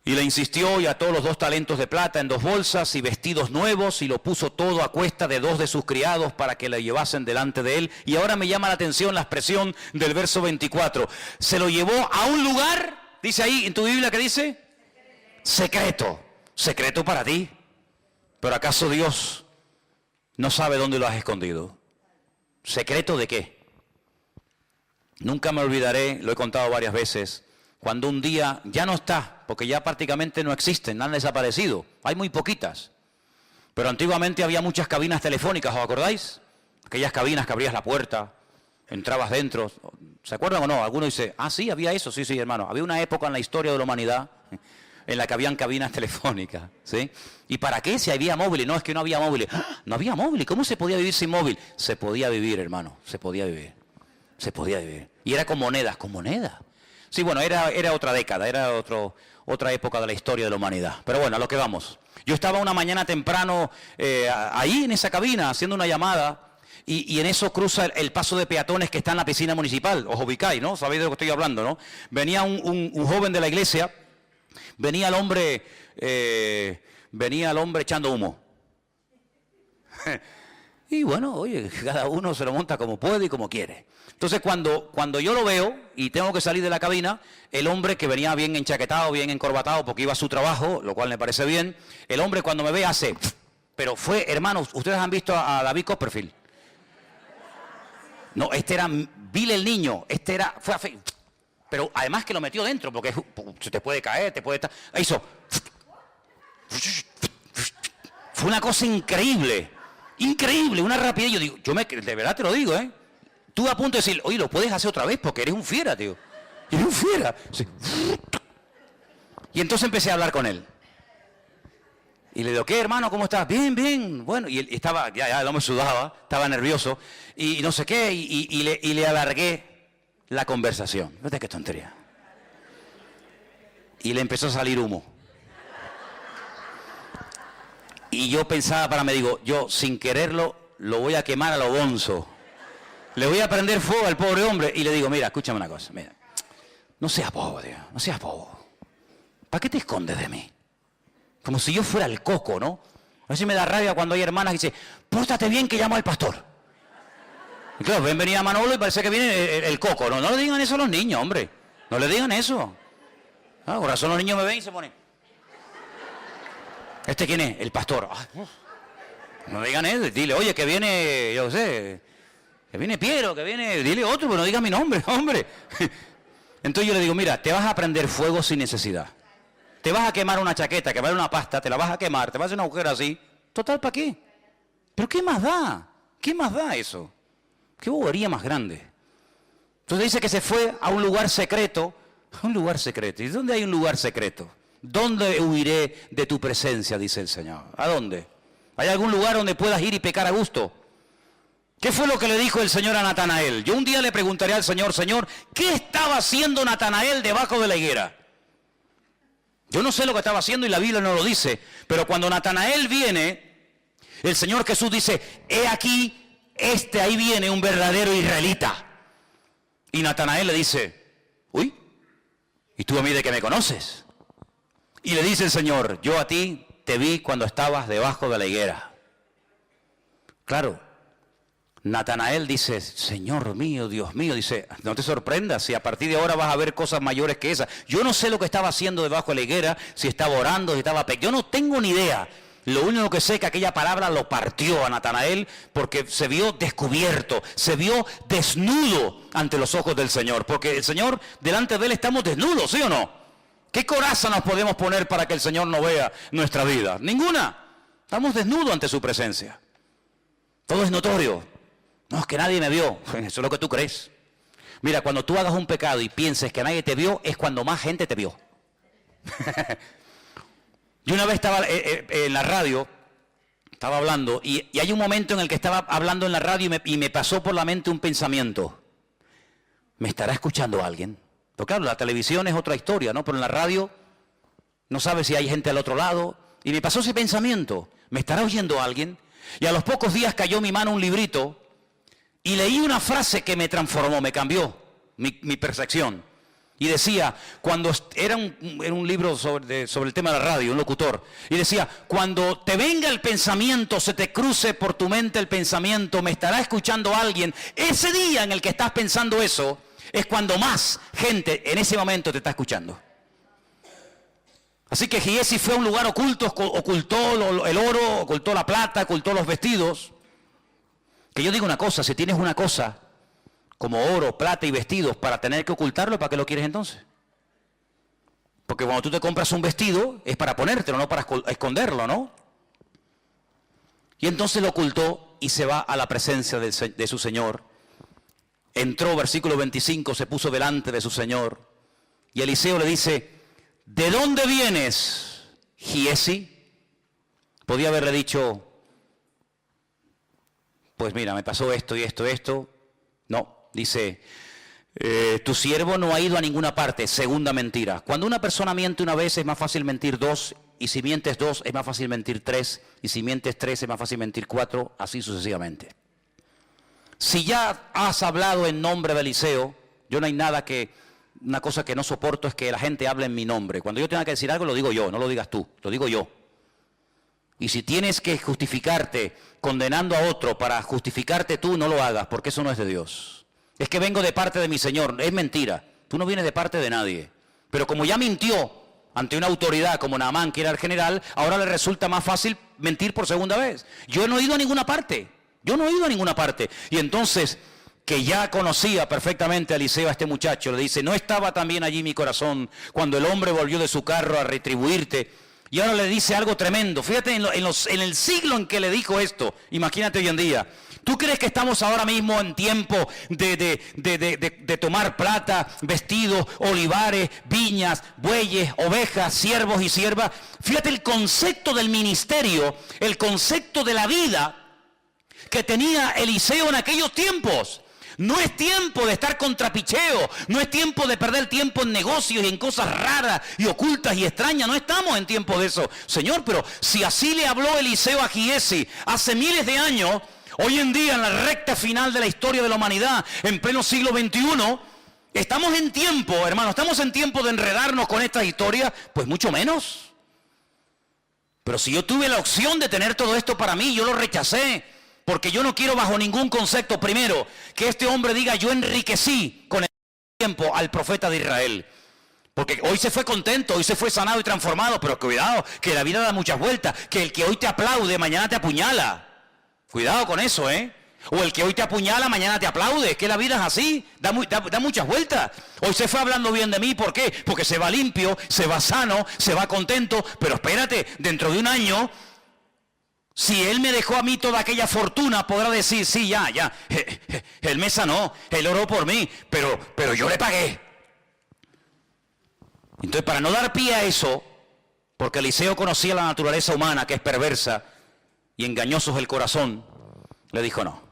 Y le insistió y ató los 2 talentos de plata en 2 bolsas y vestidos nuevos y lo puso todo a cuesta de 2 de sus criados para que le llevasen delante de él. Y ahora me llama la atención la expresión del verso 24. Se lo llevó a un lugar, dice ahí en tu Biblia, ¿qué dice? Secreto. Secreto para ti. Pero ¿acaso Dios no sabe dónde lo has escondido? ¿Secreto de qué? Nunca me olvidaré, lo he contado varias veces, cuando un día ya no está, porque ya prácticamente no existen, han desaparecido, hay muy poquitas. Pero antiguamente había muchas cabinas telefónicas, ¿os acordáis? Aquellas cabinas que abrías la puerta, entrabas dentro. ¿Se acuerdan o no? Alguno dice, ah, sí, había eso. Sí, sí, hermano. Había una época en la historia de la humanidad en la que habían cabinas telefónicas, ¿sí? ¿Y para qué? Si había móviles. No, es que no había móviles. ¡Ah! No había móviles. ¿Cómo se podía vivir sin móvil? Se podía vivir, hermano. Se podía vivir. Se podía vivir. Y era con monedas. ¿Con monedas? Sí, bueno, era otra década. Era otra época de la historia de la humanidad. Pero bueno, a lo que vamos. Yo estaba una mañana temprano ahí en esa cabina haciendo una llamada. Y en eso cruza el paso de peatones que está en la piscina municipal. Os ubicáis, ¿no? Sabéis de lo que estoy hablando, ¿no? Venía un joven de la iglesia, venía el hombre echando humo. Y bueno, oye, cada uno se lo monta como puede y como quiere. Entonces cuando yo lo veo y tengo que salir de la cabina, el hombre que venía bien enchaquetado, bien encorbatado porque iba a su trabajo, lo cual me parece bien, el hombre cuando me ve hace... Pero fue, hermanos, ustedes han visto a David Copperfield. No, este era Bill el niño, fue a fe, pero además que lo metió dentro, porque se te puede caer, te puede estar... Hizo... Fue una cosa increíble, increíble, una rapidez. Yo digo, de verdad te lo digo, ¿eh? Tú a punto de decir, oye, lo puedes hacer otra vez porque eres un fiera, tío. Eres un fiera. Sí. Y entonces empecé a hablar con él. Y le digo, ¿qué, hermano? ¿Cómo estás? Bien, bien. Bueno, y él estaba, ya el hombre sudaba, estaba nervioso, y no sé qué, y le alargué la conversación. Fíjate qué tontería. Y le empezó a salir humo. Y yo pensaba para mí, digo, yo sin quererlo lo voy a quemar a lo bonzo. Le voy a prender fuego al pobre hombre. Y le digo, mira, escúchame una cosa, mira. No seas bobo, tío, no seas bobo. ¿Para qué te escondes de mí? Como si yo fuera el coco, ¿no? A veces me da rabia cuando hay hermanas que dicen, pórtate bien que llamo al pastor. Y claro, ven venir a Manolo y parece que viene el coco. No le digan eso a los niños, hombre. No le digan eso. Ah, por razón los niños me ven y se ponen. ¿Este quién es? El pastor. Ah, no digan eso. Dile, oye, que viene, yo sé, que viene Piero, que viene, dile otro, pero no digas mi nombre, hombre. Entonces yo le digo, mira, te vas a prender fuego sin necesidad. Te vas a quemar una chaqueta, que vale una pasta, te la vas a quemar, te vas a hacer una agujero así. Total, ¿para qué? ¿Pero qué más da? ¿Qué más da eso? ¿Qué bobería más grande? Entonces dice que se fue a un lugar secreto. A un lugar secreto. ¿Y dónde hay un lugar secreto? ¿Dónde huiré de tu presencia? Dice el Señor. ¿A dónde? ¿Hay algún lugar donde puedas ir y pecar a gusto? ¿Qué fue lo que le dijo el Señor a Natanael? Yo un día le preguntaré al Señor, Señor, ¿qué estaba haciendo Natanael debajo de la higuera? Yo no sé lo que estaba haciendo y la Biblia no lo dice, pero cuando Natanael viene, el Señor Jesús dice, he aquí, ahí viene un verdadero israelita. Y Natanael le dice, uy, ¿y tú a mí de qué me conoces? Y le dice el Señor, yo a ti te vi cuando estabas debajo de la higuera. Claro, Natanael dice, Señor mío, Dios mío, dice, no te sorprendas si a partir de ahora vas a ver cosas mayores que esas. Yo no sé lo que estaba haciendo debajo de la higuera, si estaba orando, si estaba... Yo no tengo ni idea. Lo único que sé es que aquella palabra lo partió a Natanael porque se vio descubierto, se vio desnudo ante los ojos del Señor. Porque el Señor, delante de Él estamos desnudos, ¿sí o no? ¿Qué coraza nos podemos poner para que el Señor no vea nuestra vida? Ninguna. Estamos desnudos ante su presencia. Todo es notorio. No, es que nadie me vio. Eso es lo que tú crees. Mira, cuando tú hagas un pecado y pienses que nadie te vio, es cuando más gente te vio. Yo una vez estaba en la radio, estaba hablando, y hay un momento en el que estaba hablando en la radio y me pasó por la mente un pensamiento. ¿Me estará escuchando alguien? Porque claro, la televisión es otra historia, ¿no? Pero en la radio no sabes si hay gente al otro lado. Y me pasó ese pensamiento. ¿Me estará oyendo alguien? Y a los pocos días cayó en mi mano un librito y leí una frase que me transformó, me cambió mi percepción. Y decía, era un libro sobre el tema de la radio, un locutor, y decía, cuando te venga el pensamiento, se te cruce por tu mente el pensamiento, me estará escuchando alguien, ese día en el que estás pensando eso, es cuando más gente en ese momento te está escuchando. Así que Giesi fue a un lugar oculto, ocultó el oro, ocultó la plata, ocultó los vestidos. Que yo digo una cosa, si tienes una cosa como oro, plata y vestidos para tener que ocultarlo, ¿para qué lo quieres entonces? Porque cuando tú te compras un vestido es para ponértelo, no para esconderlo, ¿no? Y entonces lo ocultó y se va a la presencia de su Señor. Entró, versículo 25, se puso delante de su Señor. Y Eliseo le dice, ¿de dónde vienes, Giesi? Podía haberle dicho, pues mira, me pasó esto y esto. No, dice, tu siervo no ha ido a ninguna parte. Segunda mentira. Cuando una persona miente una vez es más fácil mentir dos, y si mientes dos es más fácil mentir tres, y si mientes tres es más fácil mentir cuatro, así sucesivamente. Si ya has hablado en nombre de Eliseo, yo no hay nada que, una cosa que no soporto es que la gente hable en mi nombre. Cuando yo tenga que decir algo lo digo yo, no lo digas tú, lo digo yo. Y si tienes que justificarte condenando a otro para justificarte tú, no lo hagas, porque eso no es de Dios. Es que vengo de parte de mi Señor, es mentira. Tú no vienes de parte de nadie. Pero como ya mintió ante una autoridad como Naamán, que era el general, ahora le resulta más fácil mentir por segunda vez. Yo no he ido a ninguna parte. Yo no he ido a ninguna parte. Y entonces, que ya conocía perfectamente a Eliseo, a este muchacho, le dice, ¿no estaba también allí mi corazón cuando el hombre volvió de su carro a retribuirte? Y ahora le dice algo tremendo. Fíjate en el siglo en que le dijo esto. Imagínate hoy en día. ¿Tú crees que estamos ahora mismo en tiempo de tomar plata, vestidos, olivares, viñas, bueyes, ovejas, siervos y siervas? Fíjate el concepto del ministerio, el concepto de la vida que tenía Eliseo en aquellos tiempos. No es tiempo de estar con trapicheo, no es tiempo de perder tiempo en negocios y en cosas raras y ocultas y extrañas, no estamos en tiempo de eso. Señor, pero si así le habló Eliseo a Giesi hace miles de años, hoy en día en la recta final de la historia de la humanidad, en pleno siglo XXI, estamos en tiempo, hermano, estamos en tiempo de enredarnos con estas historias, pues mucho menos. Pero si yo tuve la opción de tener todo esto para mí, yo lo rechacé. Porque yo no quiero bajo ningún concepto, primero, que este hombre diga, yo enriquecí con el tiempo al profeta de Israel. Porque hoy se fue contento, hoy se fue sanado y transformado, pero cuidado, que la vida da muchas vueltas, que el que hoy te aplaude, mañana te apuñala. Cuidado con eso, ¿eh? O el que hoy te apuñala, mañana te aplaude, es que la vida es así, da muchas vueltas. Hoy se fue hablando bien de mí, ¿por qué? Porque se va limpio, se va sano, se va contento, pero espérate, dentro de un año... Si él me dejó a mí toda aquella fortuna, podrá decir, sí, ya, él me sanó, él oró por mí, pero yo le pagué. Entonces, para no dar pie a eso, porque Eliseo conocía la naturaleza humana, que es perversa, y engañoso es el corazón, le dijo, no,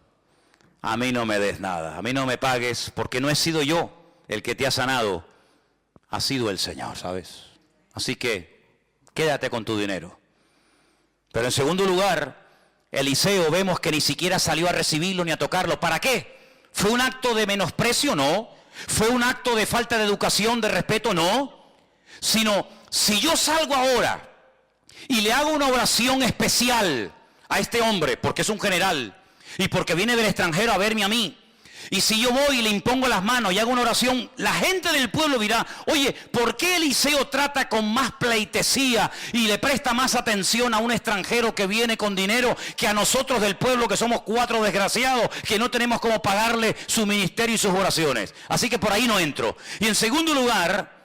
a mí no me des nada, a mí no me pagues, porque no he sido yo el que te ha sanado, ha sido el Señor, ¿sabes? Así que, quédate con tu dinero. Pero en segundo lugar, Eliseo vemos que ni siquiera salió a recibirlo ni a tocarlo. ¿Para qué? ¿Fue un acto de menosprecio? No. ¿Fue un acto de falta de educación, de respeto? No. Sino, si yo salgo ahora y le hago una oración especial a este hombre, porque es un general, y porque viene del extranjero a verme a mí, y si yo voy y le impongo las manos y hago una oración, la gente del pueblo dirá, oye, ¿por qué Eliseo trata con más pleitesía y le presta más atención a un extranjero que viene con dinero que a nosotros del pueblo, que somos 4 desgraciados, que no tenemos cómo pagarle su ministerio y sus oraciones? Así que por ahí no entro. Y en segundo lugar,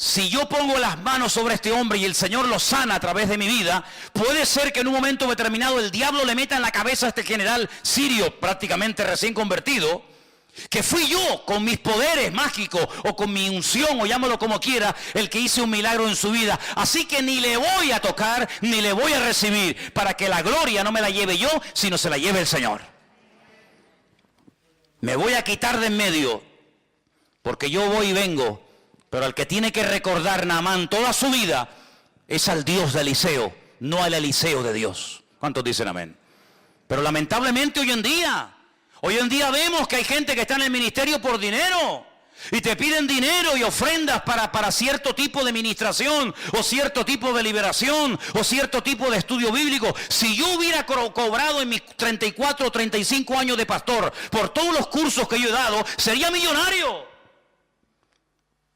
si yo pongo las manos sobre este hombre y el Señor lo sana a través de mi vida, puede ser que en un momento determinado el diablo le meta en la cabeza a este general sirio, prácticamente recién convertido, que fui yo con mis poderes mágicos o con mi unción, o llámalo como quiera, el que hice un milagro en su vida. Así que ni le voy a tocar, ni le voy a recibir, para que la gloria no me la lleve yo, sino se la lleve el Señor. Me voy a quitar de en medio, porque yo voy y vengo. Pero al que tiene que recordar Naamán toda su vida es al Dios de Eliseo, no al Eliseo de Dios. ¿Cuántos dicen amén? Pero lamentablemente hoy en día vemos que hay gente que está en el ministerio por dinero. Y te piden dinero y ofrendas para cierto tipo de ministración, o cierto tipo de liberación, o cierto tipo de estudio bíblico. Si yo hubiera cobrado en mis 34 o 35 años de pastor por todos los cursos que yo he dado, sería millonario.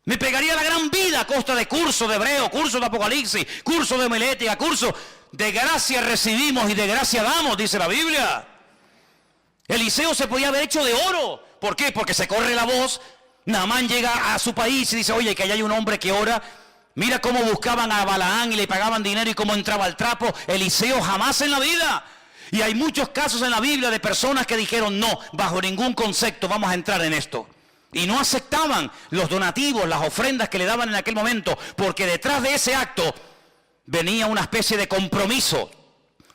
Me pegaría la gran vida a costa de cursos de hebreo, cursos de apocalipsis, cursos de homilética, cursos de gracia recibimos y de gracia damos, dice la Biblia. Eliseo se podía haber hecho de oro. ¿Por qué? Porque se corre la voz. Naamán llega a su país y dice, oye, que allá hay un hombre que ora. Mira cómo buscaban a Balaán y le pagaban dinero y cómo entraba al trapo. Eliseo jamás en la vida. Y hay muchos casos en la Biblia de personas que dijeron, no, bajo ningún concepto vamos a entrar en esto. Y no aceptaban los donativos, las ofrendas que le daban en aquel momento, porque detrás de ese acto venía una especie de compromiso.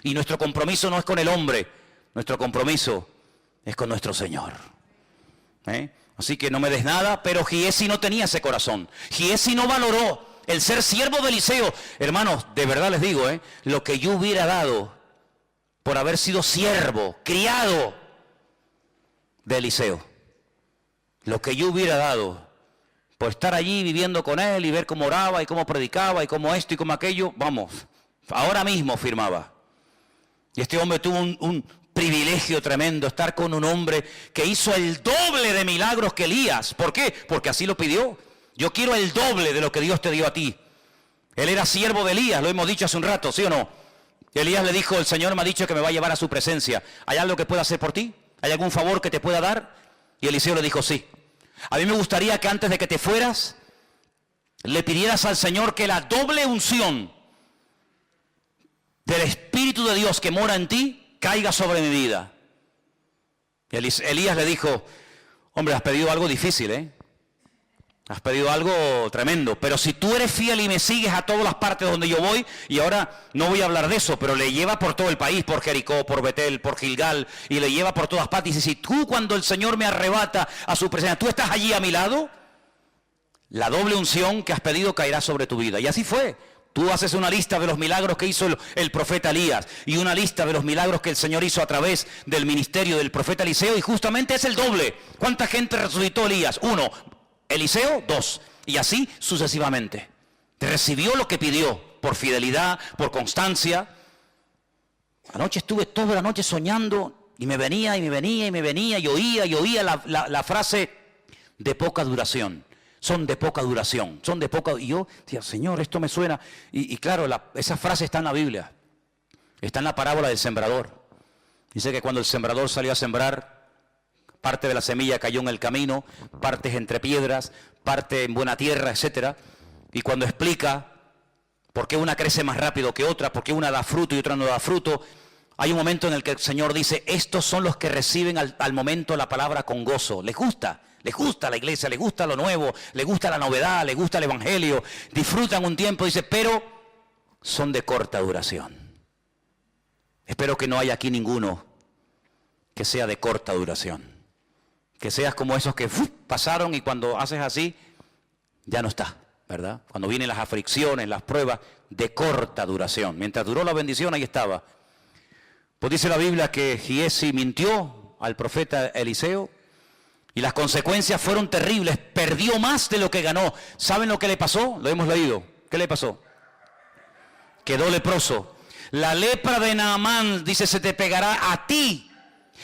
Y nuestro compromiso no es con el hombre, nuestro compromiso es con nuestro Señor. Así que no me des nada, pero Giesi no tenía ese corazón. Giesi no valoró el ser siervo de Eliseo. Hermanos, de verdad les digo, lo que yo hubiera dado por haber sido siervo, criado de Eliseo. Lo que yo hubiera dado por estar allí viviendo con él y ver cómo oraba y cómo predicaba y cómo esto y cómo aquello, vamos, ahora mismo firmaba. Y este hombre tuvo un privilegio tremendo, estar con un hombre que hizo el doble de milagros que Elías. ¿Por qué? Porque así lo pidió. Yo quiero el doble de lo que Dios te dio a ti. Él era siervo de Elías, lo hemos dicho hace un rato, ¿sí o no? Elías le dijo, el Señor me ha dicho que me va a llevar a su presencia. ¿Hay algo que pueda hacer por ti? ¿Hay algún favor que te pueda dar? Y Eliseo le dijo, sí. A mí me gustaría que antes de que te fueras, le pidieras al Señor que la doble unción del Espíritu de Dios que mora en ti, caiga sobre mi vida. Y Elías le dijo, hombre, has pedido algo difícil, Has pedido algo tremendo, pero si tú eres fiel y me sigues a todas las partes donde yo voy, y ahora no voy a hablar de eso, pero le lleva por todo el país, por Jericó, por Betel, por Gilgal, y le lleva por todas partes, y dice, si tú cuando el Señor me arrebata a su presencia, tú estás allí a mi lado, la doble unción que has pedido caerá sobre tu vida. Y así fue. Tú haces una lista de los milagros que hizo el profeta Elías, y una lista de los milagros que el Señor hizo a través del ministerio del profeta Eliseo, y justamente es el doble. ¿Cuánta gente resucitó Elías? 1. Eliseo, 2, y así sucesivamente. Recibió lo que pidió, por fidelidad, por constancia. Anoche estuve toda la noche soñando, y me venía, y oía la frase de poca duración. Son de poca duración, son de poca... Y yo decía, Señor, esto me suena. Y claro, esa frase está en la Biblia. Está en la parábola del sembrador. Dice que cuando el sembrador salió a sembrar, parte de la semilla cayó en el camino, partes entre piedras, parte en buena tierra, etc. Y cuando explica por qué una crece más rápido que otra, por qué una da fruto y otra no da fruto, hay un momento en el que el Señor dice, estos son los que reciben al momento la palabra con gozo. Les gusta la iglesia, les gusta lo nuevo, les gusta la novedad, les gusta el evangelio, disfrutan un tiempo, dice, pero son de corta duración. Espero que no haya aquí ninguno que sea de corta duración. Que seas como esos que pasaron y cuando haces así, ya no está, ¿verdad? Cuando vienen las aflicciones, las pruebas, de corta duración. Mientras duró la bendición, ahí estaba. Pues dice la Biblia que Giesi mintió al profeta Eliseo y las consecuencias fueron terribles. Perdió más de lo que ganó. ¿Saben lo que le pasó? Lo hemos leído. ¿Qué le pasó? Quedó leproso. La lepra de Naamán, dice, se te pegará a ti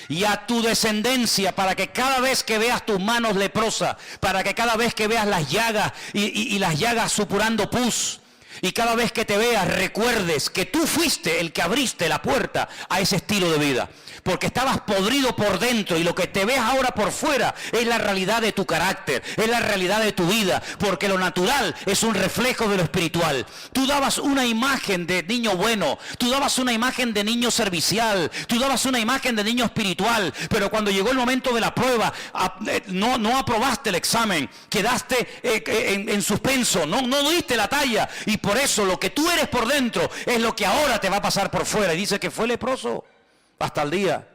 y a tu descendencia, para que cada vez que veas tus manos leprosas, para que cada vez que veas las llagas y las llagas supurando pus, y cada vez que te veas recuerdes que tú fuiste el que abriste la puerta a ese estilo de vida, porque estabas podrido por dentro y lo que te ves ahora por fuera es la realidad de tu carácter, es la realidad de tu vida, porque lo natural es un reflejo de lo espiritual. Tú dabas una imagen de niño bueno, tú dabas una imagen de niño servicial, tú dabas una imagen de niño espiritual, pero cuando llegó el momento de la prueba, no aprobaste el examen, quedaste en suspenso, no diste la talla, y por eso lo que tú eres por dentro es lo que ahora te va a pasar por fuera. Y dice que fue leproso hasta el día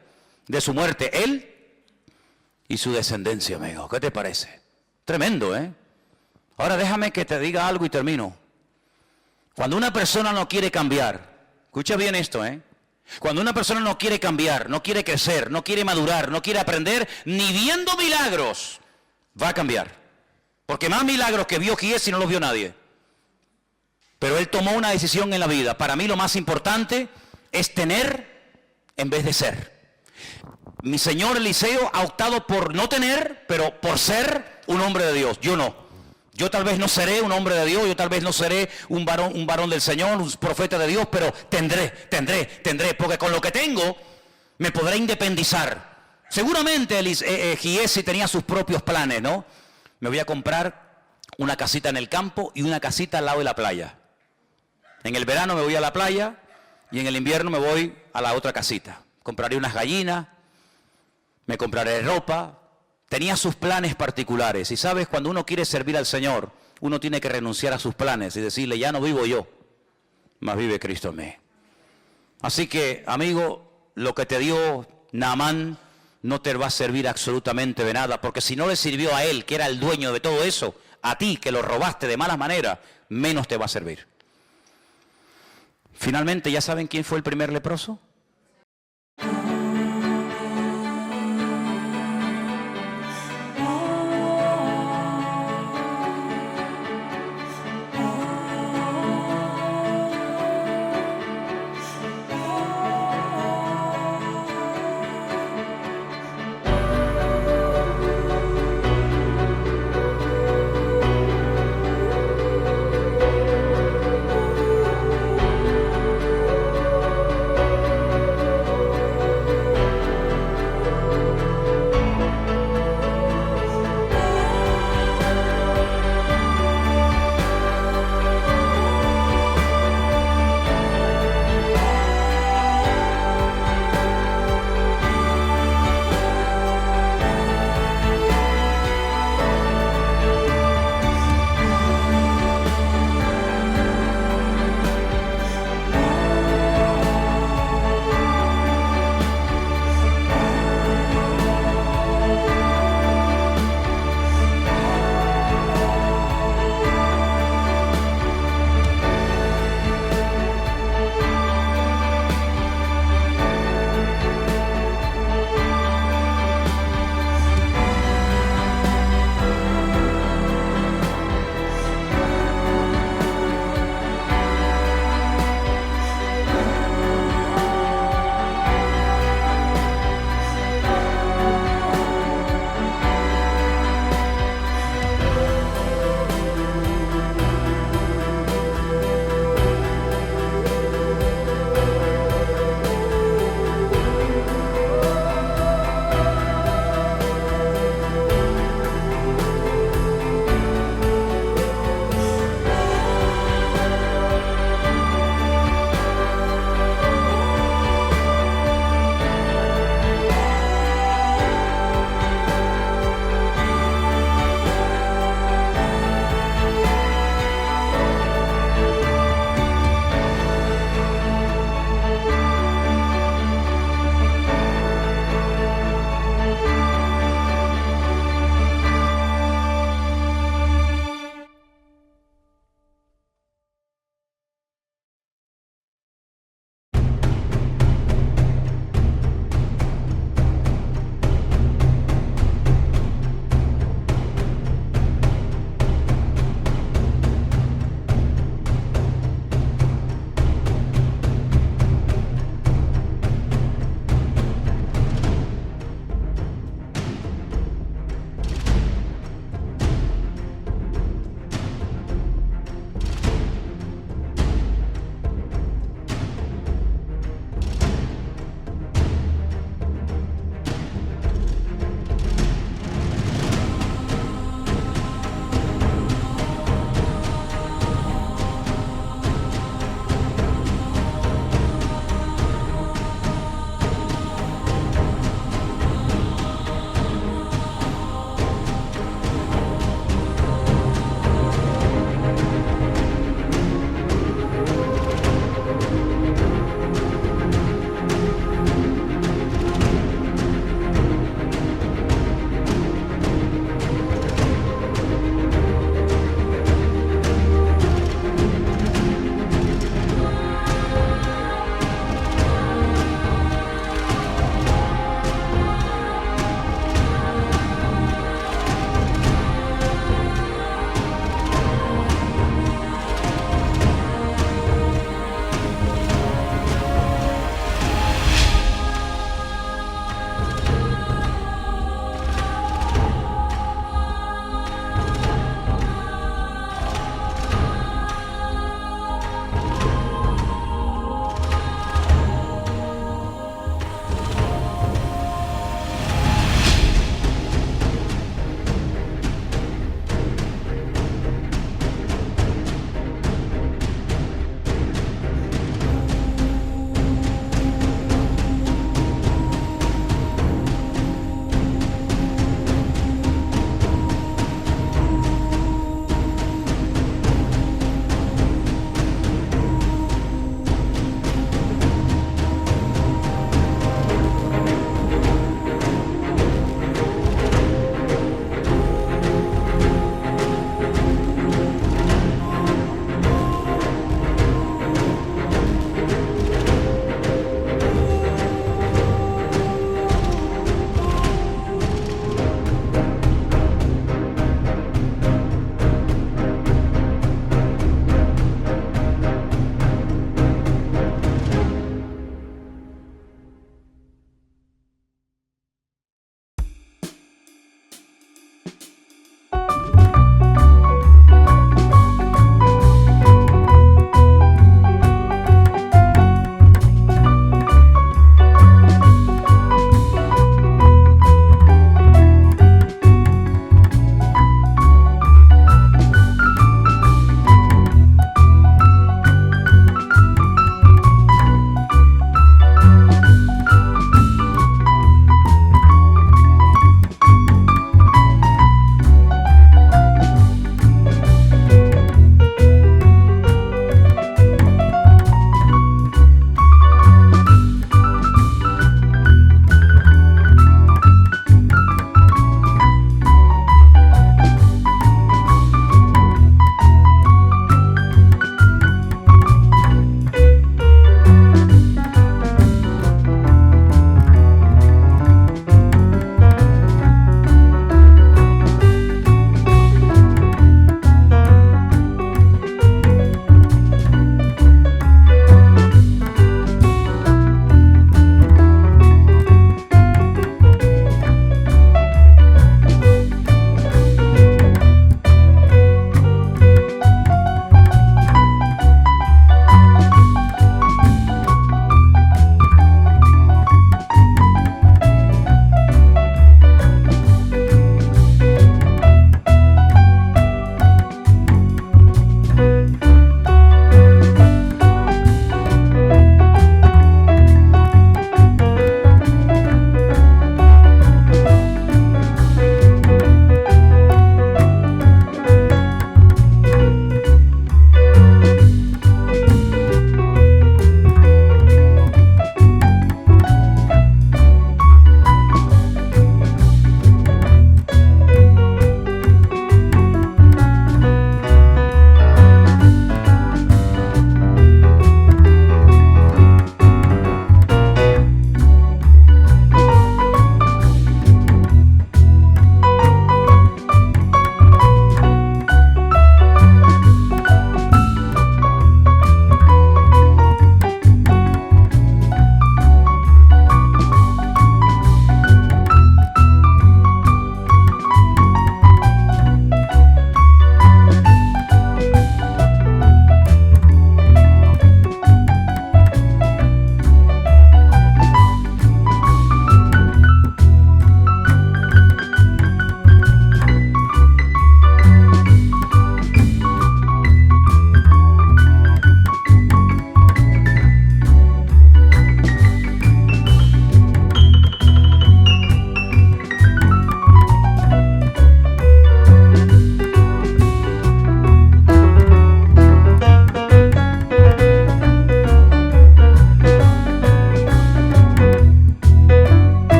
de su muerte, él y su descendencia, amigo. ¿Qué te parece? Tremendo, ¿eh? Ahora déjame que te diga algo y termino. Cuando una persona no quiere cambiar, escucha bien esto, ¿eh? Cuando una persona no quiere cambiar, no quiere crecer, no quiere madurar, no quiere aprender, ni viendo milagros, va a cambiar. Porque más milagros que vio Giesi no los vio nadie. Pero él tomó una decisión en la vida. Para mí lo más importante es tener en vez de ser. Mi señor Eliseo ha optado por no tener, pero por ser un hombre de Dios. Yo no. Yo tal vez no seré un hombre de Dios, yo tal vez no seré un varón del Señor, un profeta de Dios, pero tendré, porque con lo que tengo me podré independizar. Seguramente Giesi tenía sus propios planes, ¿no? Me voy a comprar una casita en el campo y una casita al lado de la playa. En el verano me voy a la playa y en el invierno me voy a la otra casita. Compraré unas gallinas, me compraré ropa. Tenía sus planes particulares. Y sabes, cuando uno quiere servir al Señor, uno tiene que renunciar a sus planes y decirle, ya no vivo yo, mas vive Cristo en mí. Así que, amigo, lo que te dio Naamán no te va a servir absolutamente de nada, porque si no le sirvió a él, que era el dueño de todo eso, a ti, que lo robaste de malas maneras, menos te va a servir. Finalmente, ¿ya saben quién fue el primer leproso?